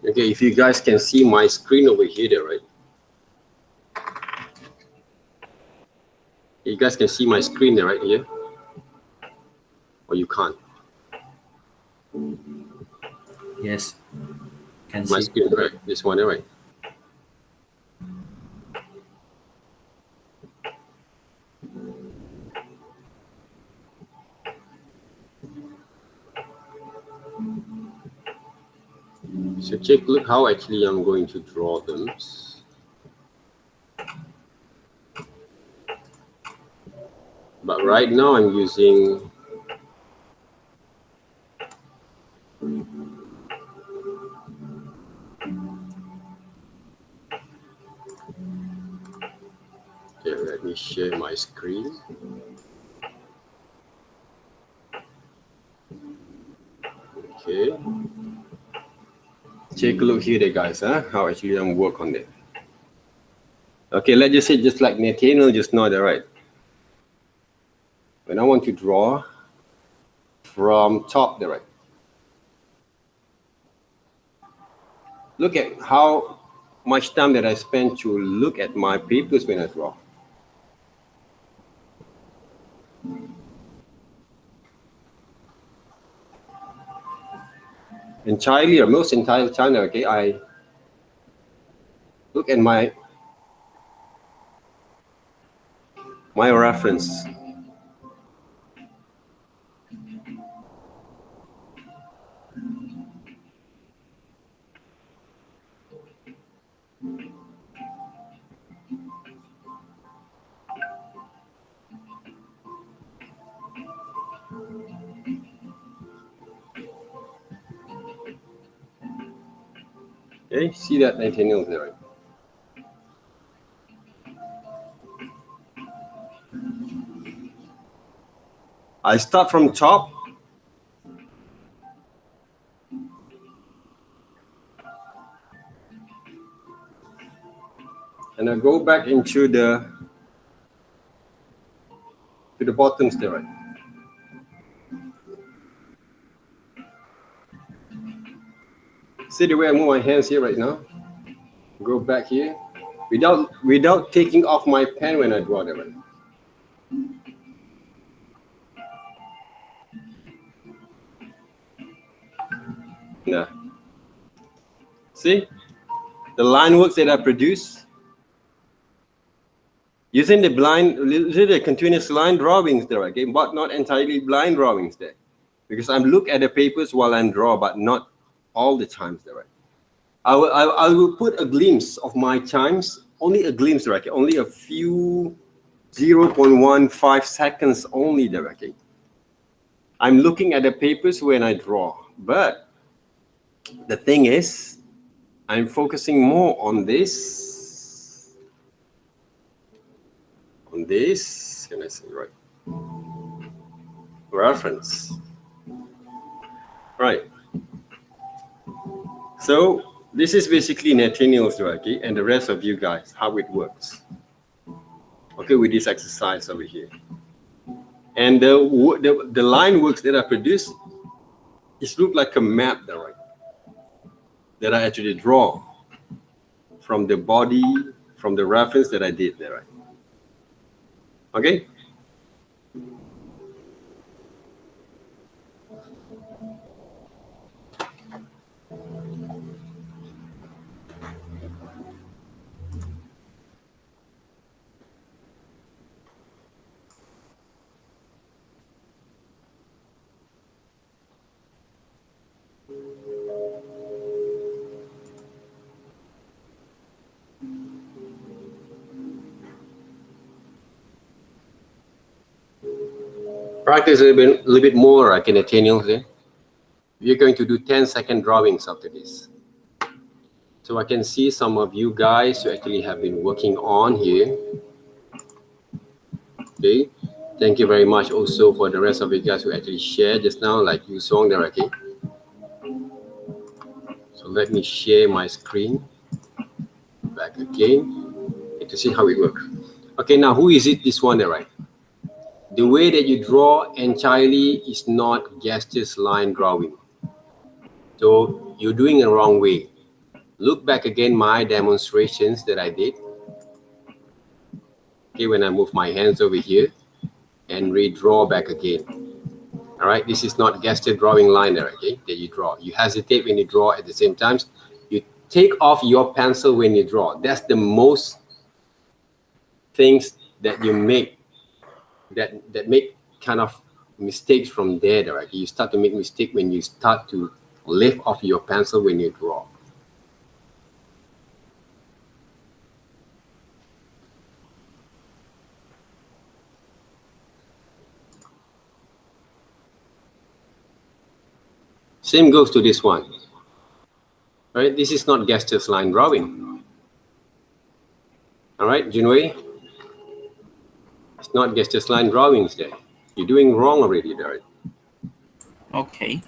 Okay, if you guys can see my screen over here there, right? You guys can see my screen there right here? Or you can't? Yes, can My see. screen, right? This one, right? So take a look how actually I'm going to draw them. But right now I'm using okay, let me share my screen. Okay. Take a look here there, guys, how actually I'm work on it. Okay, let's just say just like Nathaniel just now there, right? When I want to draw from top there, right? Look at how much time that I spend to look at my papers when I draw. Entirely or most entire time, okay, I look at my reference. Okay, see that Nathaniel there, right? I start from top. And I go back into the bottoms there, right? See the way I move my hands here right now? Go back here without taking off my pen when I draw there, right? Yeah. See? The line works that I produce using the continuous line drawings there, okay, but not entirely blind drawings there, because I'm look at the papers while I'm draw, but not all the times there, right? I will put a glimpse of my times, only a glimpse, right? Only a few 0.15 seconds only there, okay? I'm looking at the papers when I draw, but the thing is, I'm focusing more on this, can I say, right? Reference, right? So this is basically Nathaniel's, okay, and the rest of you guys, how it works, okay, with this exercise over here. And the line works that I produce, it look like a map there, right? That I actually draw from the body, from the reference that I did there, right? Okay. Practice a little bit more, like in Nathaniel's there. We're going to do 10-second drawings after this. So I can see some of you guys who actually have been working on here. Okay, thank you very much also for the rest of you guys who actually shared just now, like you saw there, okay? So let me share my screen back again to see how it works. Okay, now who is it, this one there, right? The way that you draw entirely is not gestures line drawing. So you're doing it the wrong way. Look back again my demonstrations that I did. Okay, when I move my hands over here and redraw back again. All right, this is not gesture drawing line there, okay, that you draw. You hesitate when you draw at the same time. You take off your pencil when you draw. That's the most things that you make that make kind of mistakes from there, right? You start to make mistake when you start to lift off your pencil when you draw. Same goes to this one. Right? This is not gestures line drawing. All right, Junwei? It's not gestures line drawings there. You're doing wrong already there. Okay.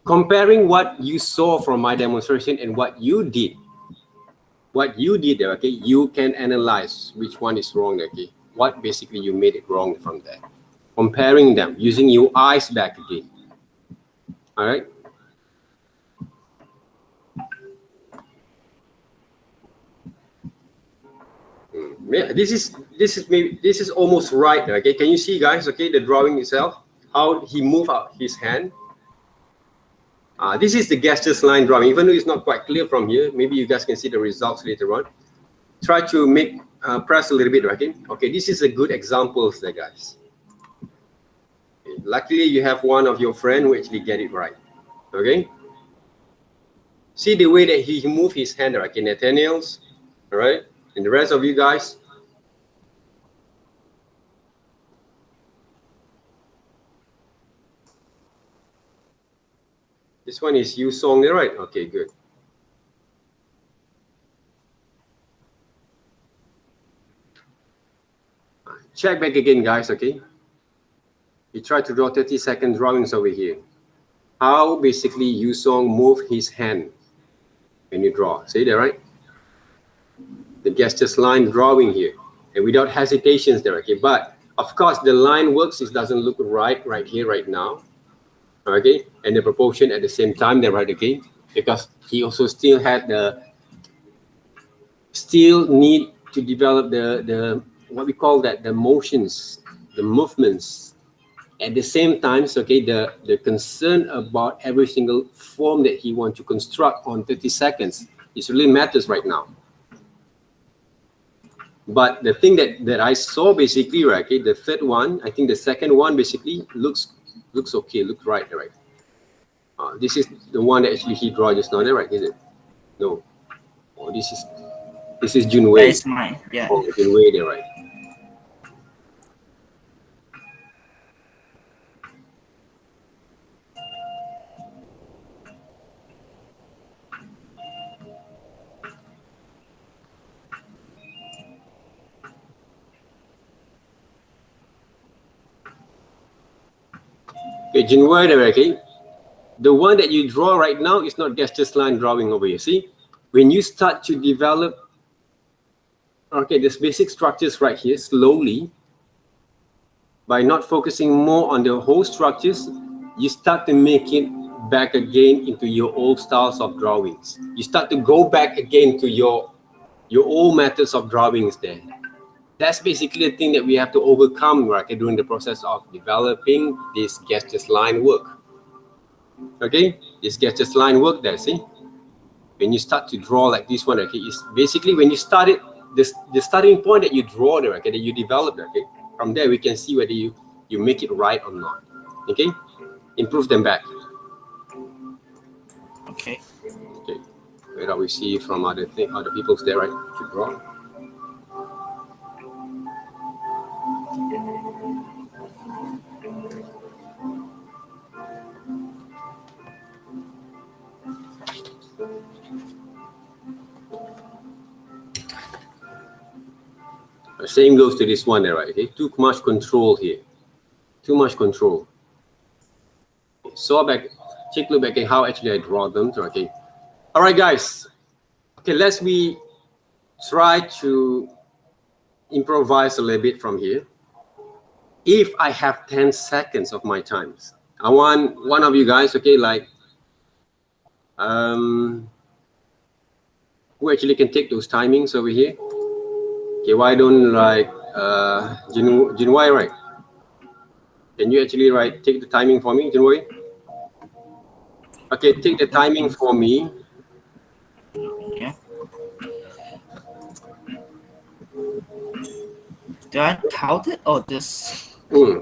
Comparing what you saw from my demonstration and what you did there, okay, you can analyze which one is wrong, okay? What basically you made it wrong from there. Comparing them, using your eyes back again. All right? Yeah, this is almost right, okay? Can you see, guys, okay, the drawing itself, how he moved out his hand? This is the gestures line drawing, even though it's not quite clear from here. Maybe you guys can see the results later on. Try to make press a little bit, okay? Okay, this is a good example there, guys. Okay. Luckily, you have one of your friends who actually get it right, okay? See the way that he moved his hand, okay, Nathaniel's, all right? And the rest of you guys. This one is you song there, right? Okay, good. Check back again, guys, okay? You try to draw 30-second drawings over here. How basically you song move his hand when you draw. See there, right? The gestures line drawing here. And without hesitations there, okay? But, of course, the line works. It doesn't look right here, right now. Okay, and the proportion at the same time there, right, okay, because he also still had still need to develop the what we call that, the motions, the movements at the same time. So, okay, the concern about every single form that he wants to construct on 30 seconds, it really matters right now. But the thing that I saw basically, right, okay, the third one, I think the second one basically looks okay, looks right. This is the one that actually he draw just now, right? Is it? No. Oh, this is That Junwei. is mine. Yeah. Oh, Junwei there, right? Okay, Junwei there, okay. The one that you draw right now is not just line drawing over here. See, when you start to develop, okay, this basic structures right here slowly, by not focusing more on the whole structures, you start to make it back again into your old styles of drawings. You start to go back again to your old methods of drawings there. That's basically the thing that we have to overcome, right, during the process of developing this gestures line work. Okay, this gestures line work there, see? When you start to draw like this one, okay, is basically when you start it, the starting point that you draw there, okay, that you develop, okay, from there we can see whether you make it right or not. Okay, improve them back. Okay. Okay, where we see from other people's there, right, to draw. The same goes to this one there, right? Okay, too much control here. Too much control. So back, take a look back at how actually I draw them. Okay. All right, guys. Okay, let's try to improvise a little bit from here. If I have 10 seconds of my time, I want one of you guys, okay, like, who actually can take those timings over here? Okay, why don't like Jinwei, right? Can you actually take the timing for me, Jinwei? Okay, take the timing for me. Yeah. Do I count it or just?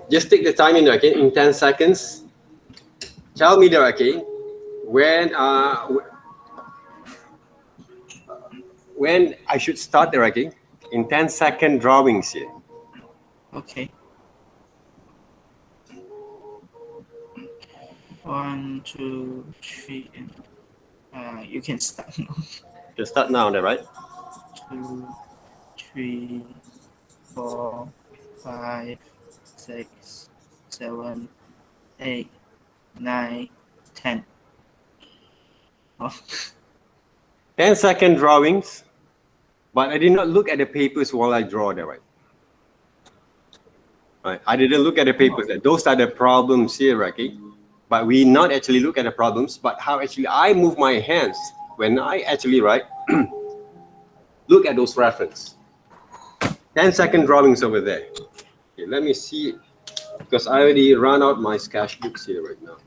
Just take the timing, okay, in 10 seconds. Tell me there, okay, when I should start there, okay, in 10-second drawings here. Okay. 1, 2, 3, and you can start now. You start now, there, right? 2, 3, 4, 5, 6, 7, 8, 9, 10. Oh. 10-second drawings, but I did not look at the papers while I draw there, right? I didn't look at the papers. Those are the problems here, okay? But we not actually look at the problems, but how actually I move my hands when I actually look at those reference. 10-second drawings over there. Okay, let me see, because I already ran out my sketchbooks here right now.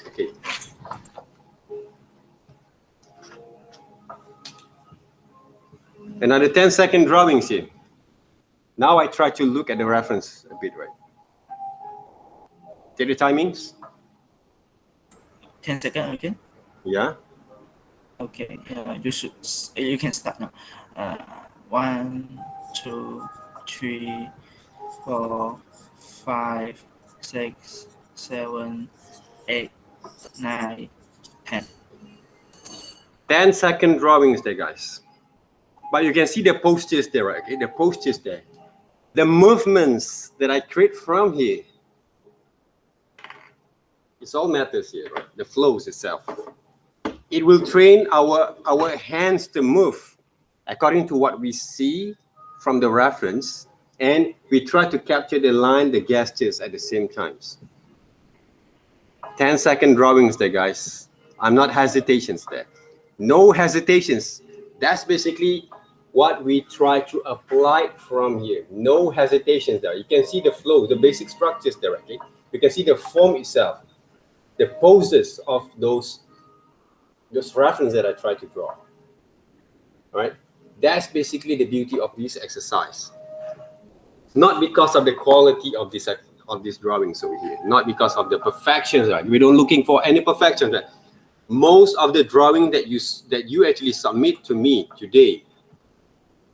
Okay. Another 10-second drawings here. Now I try to look at the reference a bit, right? Take the timings. 10 seconds again. Yeah. Okay. You can start now. 1, 2, 3, 4, 5, 6, 7, 8, 9, 10. 10-second drawings there, guys. But you can see the posters there, right? Okay, the posters there. The movements that I create from here. It's all matters here, right? The flows itself. It will train our hands to move according to what we see from the reference, and we try to capture the line, the gestures at the same times. 10-second drawings there, guys. I'm not hesitations there. No hesitations. That's basically what we try to apply from here. No hesitations there. You can see the flow, the basic structures there, okay? You can see the form itself, the poses of those references that I try to draw. All right, that's basically the beauty of this exercise. Not because of the quality of this drawings over here, not because of the perfections, right? We don't looking for any perfection, right? Most of the drawing that you actually submit to me today,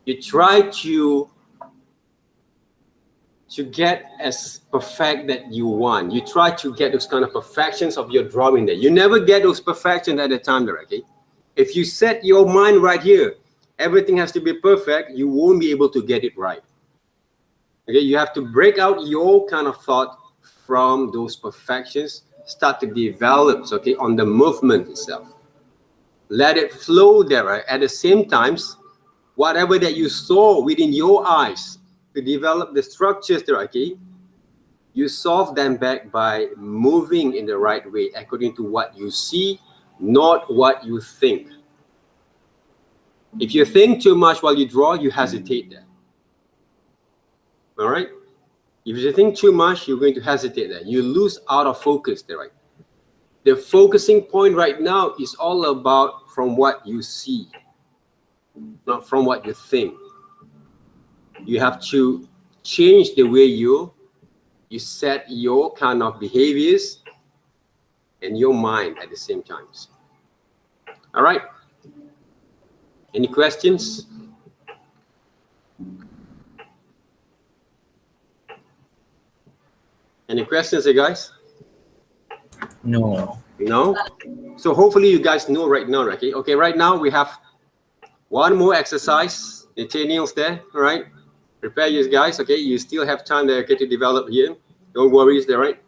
you try to get as perfect that you want. You try to get those kind of perfections of your drawing there. You never get those perfections at the time there, okay? If you set your mind right here, everything has to be perfect, you won't be able to get it right. Okay, you have to break out your kind of thought from those perfections, start to develop, okay, on the movement itself. Let it flow there, right? At the same times, whatever that you saw within your eyes to develop the structures there, okay, you solve them back by moving in the right way according to what you see, not what you think. If you think too much while you draw, you hesitate there. All right? If you think too much, you're going to hesitate there. You lose out of focus there, right? The focusing point right now is all about from what you see, not from what you think. You have to change the way you set your kind of behaviors and your mind at the same time. All right? Any questions? Any questions, you guys? No. No? So hopefully you guys know right now, okay? Okay, right now we have one more exercise. Nathaniel's there, all right? Prepare you guys, okay? You still have time there, okay, to develop here. Don't worry, is there, right?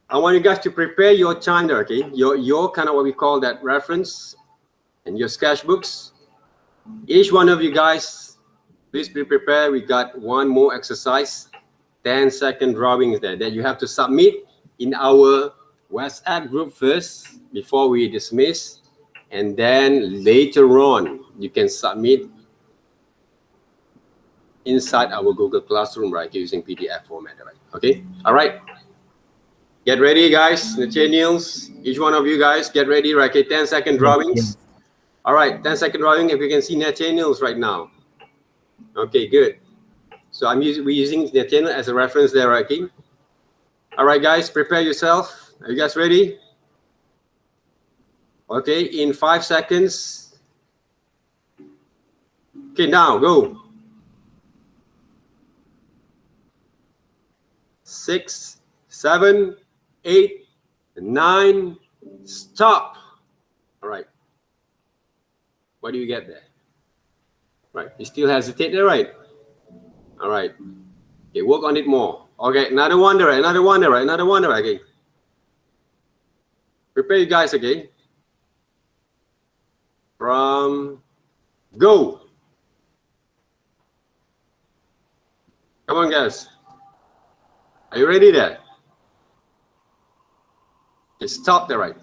I want you guys to prepare your time there, okay? Your kind of what we call that reference and your sketchbooks. Each one of you guys, please be prepared. We got one more exercise, 10-second drawings there that you have to submit in our WhatsApp group first before we dismiss, and then later on you can submit inside our Google Classroom, right, using PDF format, right? Okay, all right. Get ready, guys. Nathaniels, each one of you guys, get ready, right? Okay, 10-second drawings. Yes. All right, 10-second drawing. If you can see Nathaniels right now. Okay, good. So we're using Nathaniel as a reference there, right? Okay. All right, guys, prepare yourself. Are you guys ready? Okay, in 5 seconds. Okay, now go. 6, 7, 8, 9, stop. All right. What do you get there? Right, you still hesitate there, right? All right. Okay, work on it more. Okay, another one there, another one there, another one there, okay. Prepare you guys, okay. From go. Come on, guys. Are you ready there? Okay, stop there, right?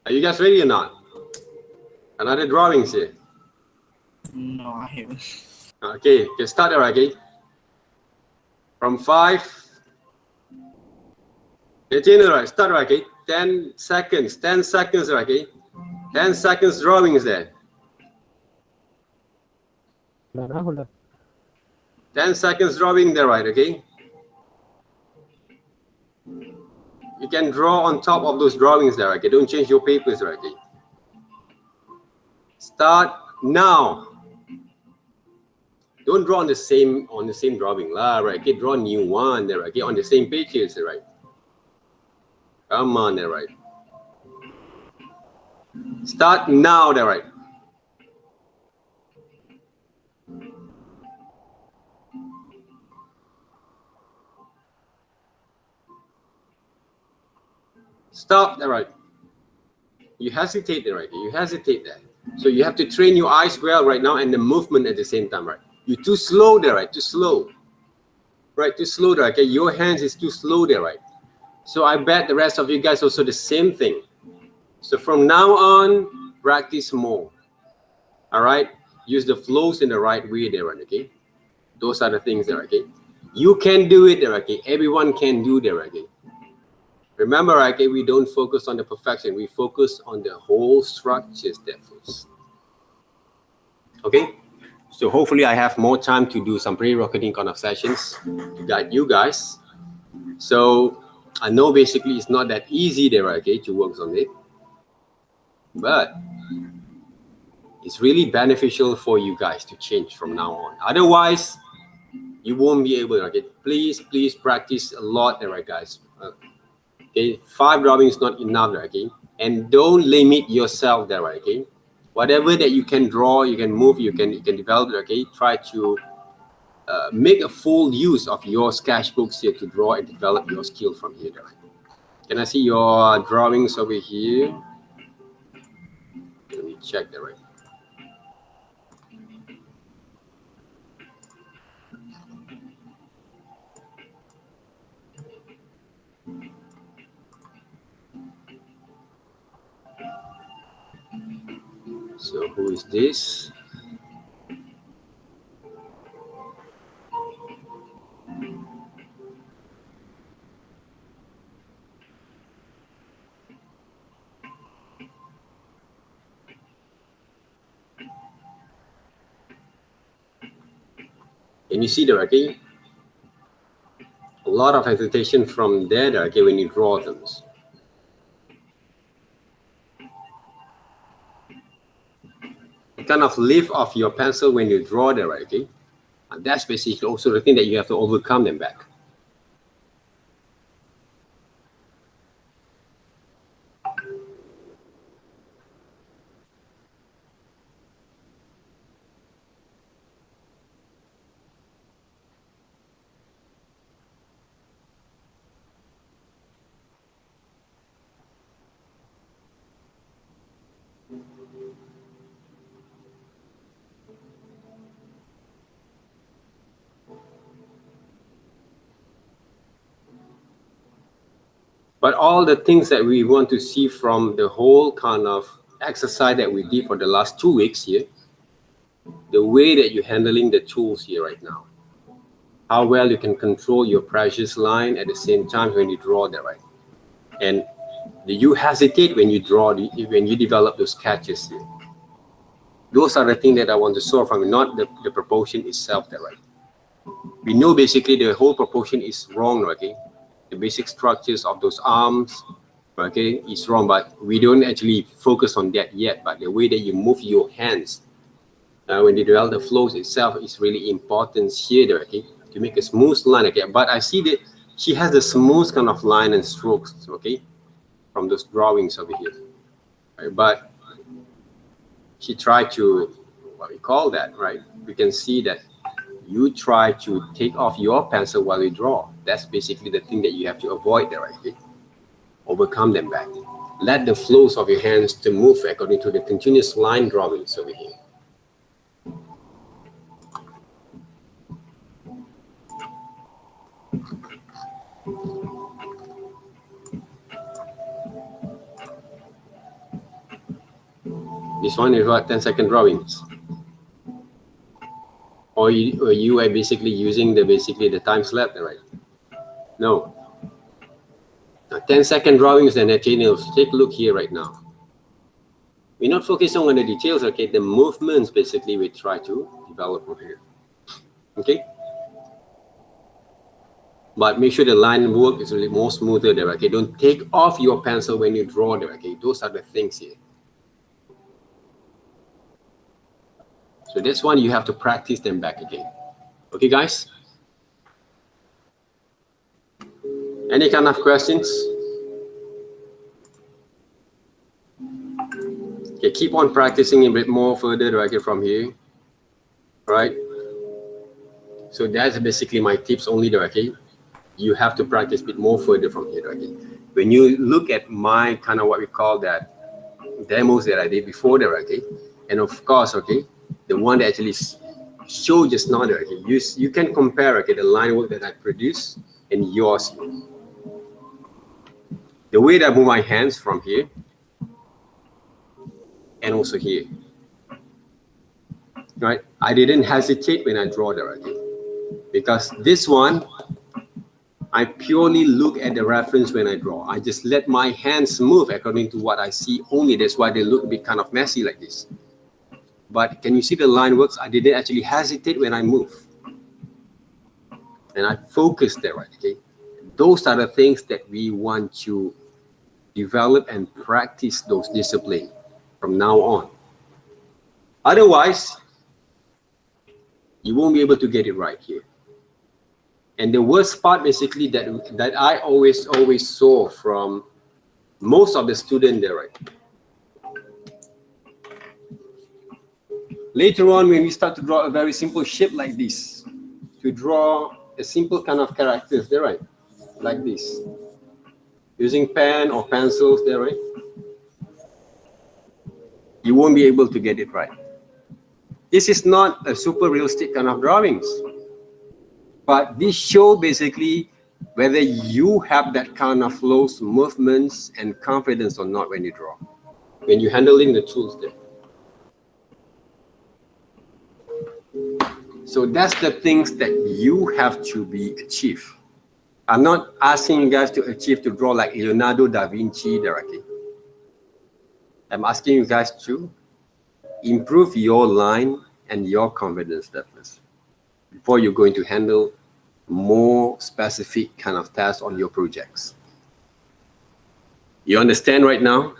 Are you guys ready or not? Another drawings here. No, I haven't. Okay, start there, okay. From 5. Continue, right? Start, right, okay. 10 seconds, 10 seconds, right, okay. 10 seconds drawings there. Hold on. 10 seconds drawing there, right, okay. You can draw on top of those drawings there, okay. Don't change your papers, right, okay. Start now. Don't draw on the same drawing, lah, right? Okay, draw a new one there, okay, on the same pages, right? Come on, there, right? Start now, there, right? Stop, there, right? You hesitate there, right? You hesitate there. So you have to train your eyes well right now and the movement at the same time, right? You're too slow there, right? Too slow. Right, too slow there, okay? Your hands is too slow there, right? So I bet the rest of you guys also the same thing. So from now on, practice more. All right? Use the flows in the right way there, right, okay? Those are the things there, okay? You can do it there, okay? Everyone can do there, okay? Remember, okay, we don't focus on the perfection. We focus on the whole structures there first. Okay, so hopefully I have more time to do some pre-recording kind of sessions to guide you guys. So I know basically it's not that easy there, okay, to work on it, but it's really beneficial for you guys to change from now on. Otherwise, you won't be able to, okay? Please practice a lot there, right, guys? Okay, 5 drawing is not enough there, okay? And don't limit yourself there, right, okay? Whatever that you can draw, you can move, you can develop, okay? Try to make a full use of your sketchbooks here to draw and develop your skill from here. Right? Can I see your drawings over here? Let me check that right. So who is this? Can you see the okay? A lot of hesitation from there, okay, when you draw them. You kind of lift off your pencil when you draw there, right, okay? And that's basically also the thing that you have to overcome them back. But all the things that we want to see from the whole kind of exercise that we did for the last 2 weeks here, the way that you're handling the tools here right now, how well you can control your precious line at the same time when you draw that, right? And do you hesitate when you draw, when you develop those sketches here? Those are the things that I want to solve from, not the proportion itself, that, right? We know basically the whole proportion is wrong, okay? The basic structures of those arms, okay, is wrong, but we don't actually focus on that yet. But the way that you move your hands when you develop the flows itself is really important here, okay, to make a smooth line, okay. But I see that she has the smooth kind of line and strokes, okay, from those drawings over here, right? But she tried to, what we call that, right? We can see that you try to take off your pencil while you draw. That's basically the thing that you have to avoid there, right? Okay? Overcome them back. Let the flows of your hands to move according to the continuous line drawings over here. This one is what, 10-second drawings? Or you are basically using the time slab, right? No. 10-second drawings and nails. Take a look here right now. We're not focusing on the details, okay? The movements basically we try to develop over here. Okay? But make sure the line work is a little more smoother there, okay? Don't take off your pencil when you draw there, okay? Those are the things here. So this one you have to practice them back again. Okay, guys? Any kind of questions? Okay, keep on practicing a bit more further, okay, from here. Right? So that's basically my tips only there, okay? You have to practice a bit more further from here, okay? When you look at my kind of what we call that demos that I did before there, okay? And of course, okay, the one that actually showed just now there, okay? You can compare, okay, the line work that I produced and yours. The way that I move my hands from here and also here, right? I didn't hesitate when I draw there, okay? Because this one, I purely look at the reference when I draw. I just let my hands move according to what I see only. That's why they look a bit kind of messy like this. but can you see the line works? I didn't actually hesitate when I move. And I focused there, right? Okay. Those are the things that we want to develop and practice those discipline from now on. Otherwise, you won't be able to get it right here. And the worst part basically that I always saw from most of the students there, right? Later on, when we start to draw a very simple shape like this, to draw a simple kind of characters there, right? Like this. Using pen or pencils there, right? You won't be able to get it right. This is not a super realistic kind of drawings. But this show basically whether you have that kind of flows, movements, and confidence or not when you draw, when you're handling the tools there. So that's the things that you have to be achieved. I'm not asking you guys to achieve to draw like Leonardo da Vinci directly. I'm asking you guys to improve your line and your confidence levels before you're going to handle more specific kind of tasks on your projects. You understand right now?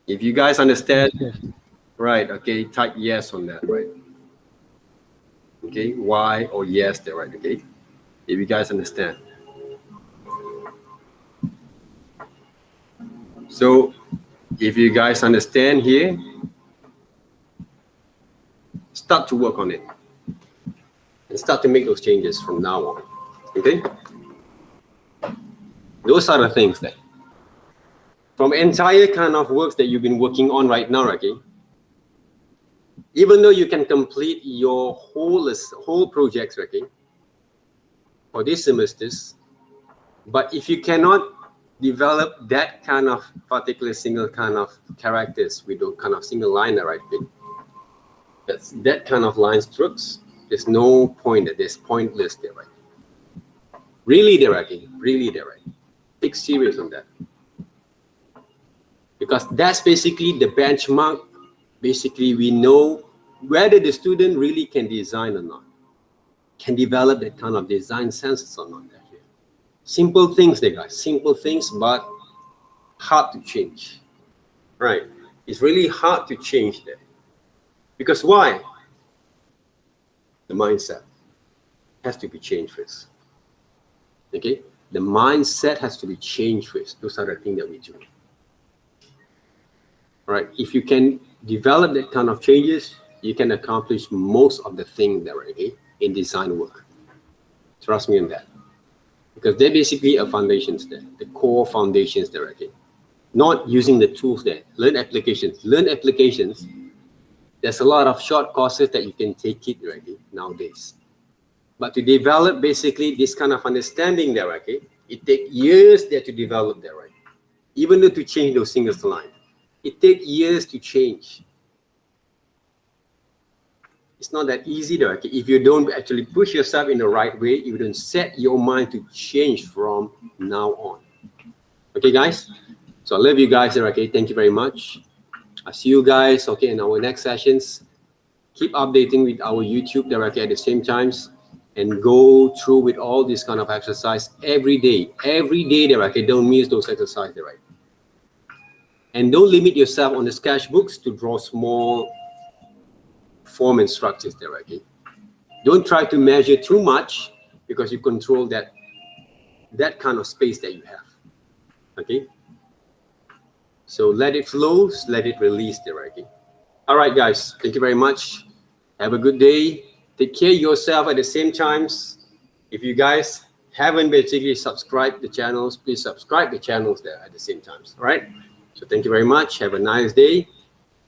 If you guys understand, right, okay, type yes on that, right? Okay, why or yes there, right, okay? If you guys understand. So, if you guys understand here, start to work on it. And start to make those changes from now on, okay? Those are the things that, from entire kind of works that you've been working on right now, okay? Even though you can complete your whole projects, okay, for these semesters, but if you cannot develop that kind of particular single kind of characters with those kind of single line, right? That's that kind of line strokes. There's no point that there's pointless there, right? Really there, okay? Really there, right? Take serious on that. Because that's basically the benchmark. Basically, we know whether the student really can design or not, can develop that kind of design senses or not. Simple things there, guys. Simple things, but hard to change, right? It's really hard to change that. Because why? The mindset has to be changed first. Okay? The mindset has to be changed first. Those are the things that we do. Right? If you can develop that kind of changes, you can accomplish most of the things that are in design work. Trust me on that. Because they're basically a foundations there, the core foundations there, okay? Not using the tools there. Learn applications. Learn applications. There's a lot of short courses that you can take it already nowadays. But to develop basically this kind of understanding there, okay, it takes years there to develop there, right? Even though to change those singles line, it takes years to change. It's not that easy though, okay? If you don't actually push yourself in the right way, you don't set your mind to change from now on. Okay, guys? So I love you guys there, okay? Thank you very much. I'll see you guys, okay, in our next sessions. Keep updating with our YouTube there, okay, at the same times, and go through with all this kind of exercise every day there, okay? Don't miss those exercises there, right? And don't limit yourself on the sketchbooks to draw small form and structures there, okay? Don't try to measure too much because you control that kind of space that you have, okay? So let it flow, let it release there, okay? All right, guys, thank you very much. Have a good day. Take care of yourself at the same times. If you guys haven't basically subscribed the channels, please subscribe the channels there at the same times, all right? So thank you very much. Have a nice day.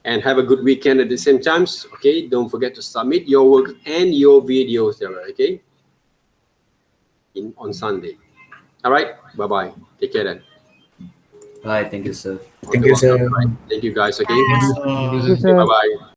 And have a good weekend at the same times, okay? Don't forget to submit your work and your videos there, okay? On Sunday. All right, bye-bye. Take care then. Bye. Thank you, sir. Thank you, sir. Thank you, guys, okay? Thank you, sir. Bye-bye.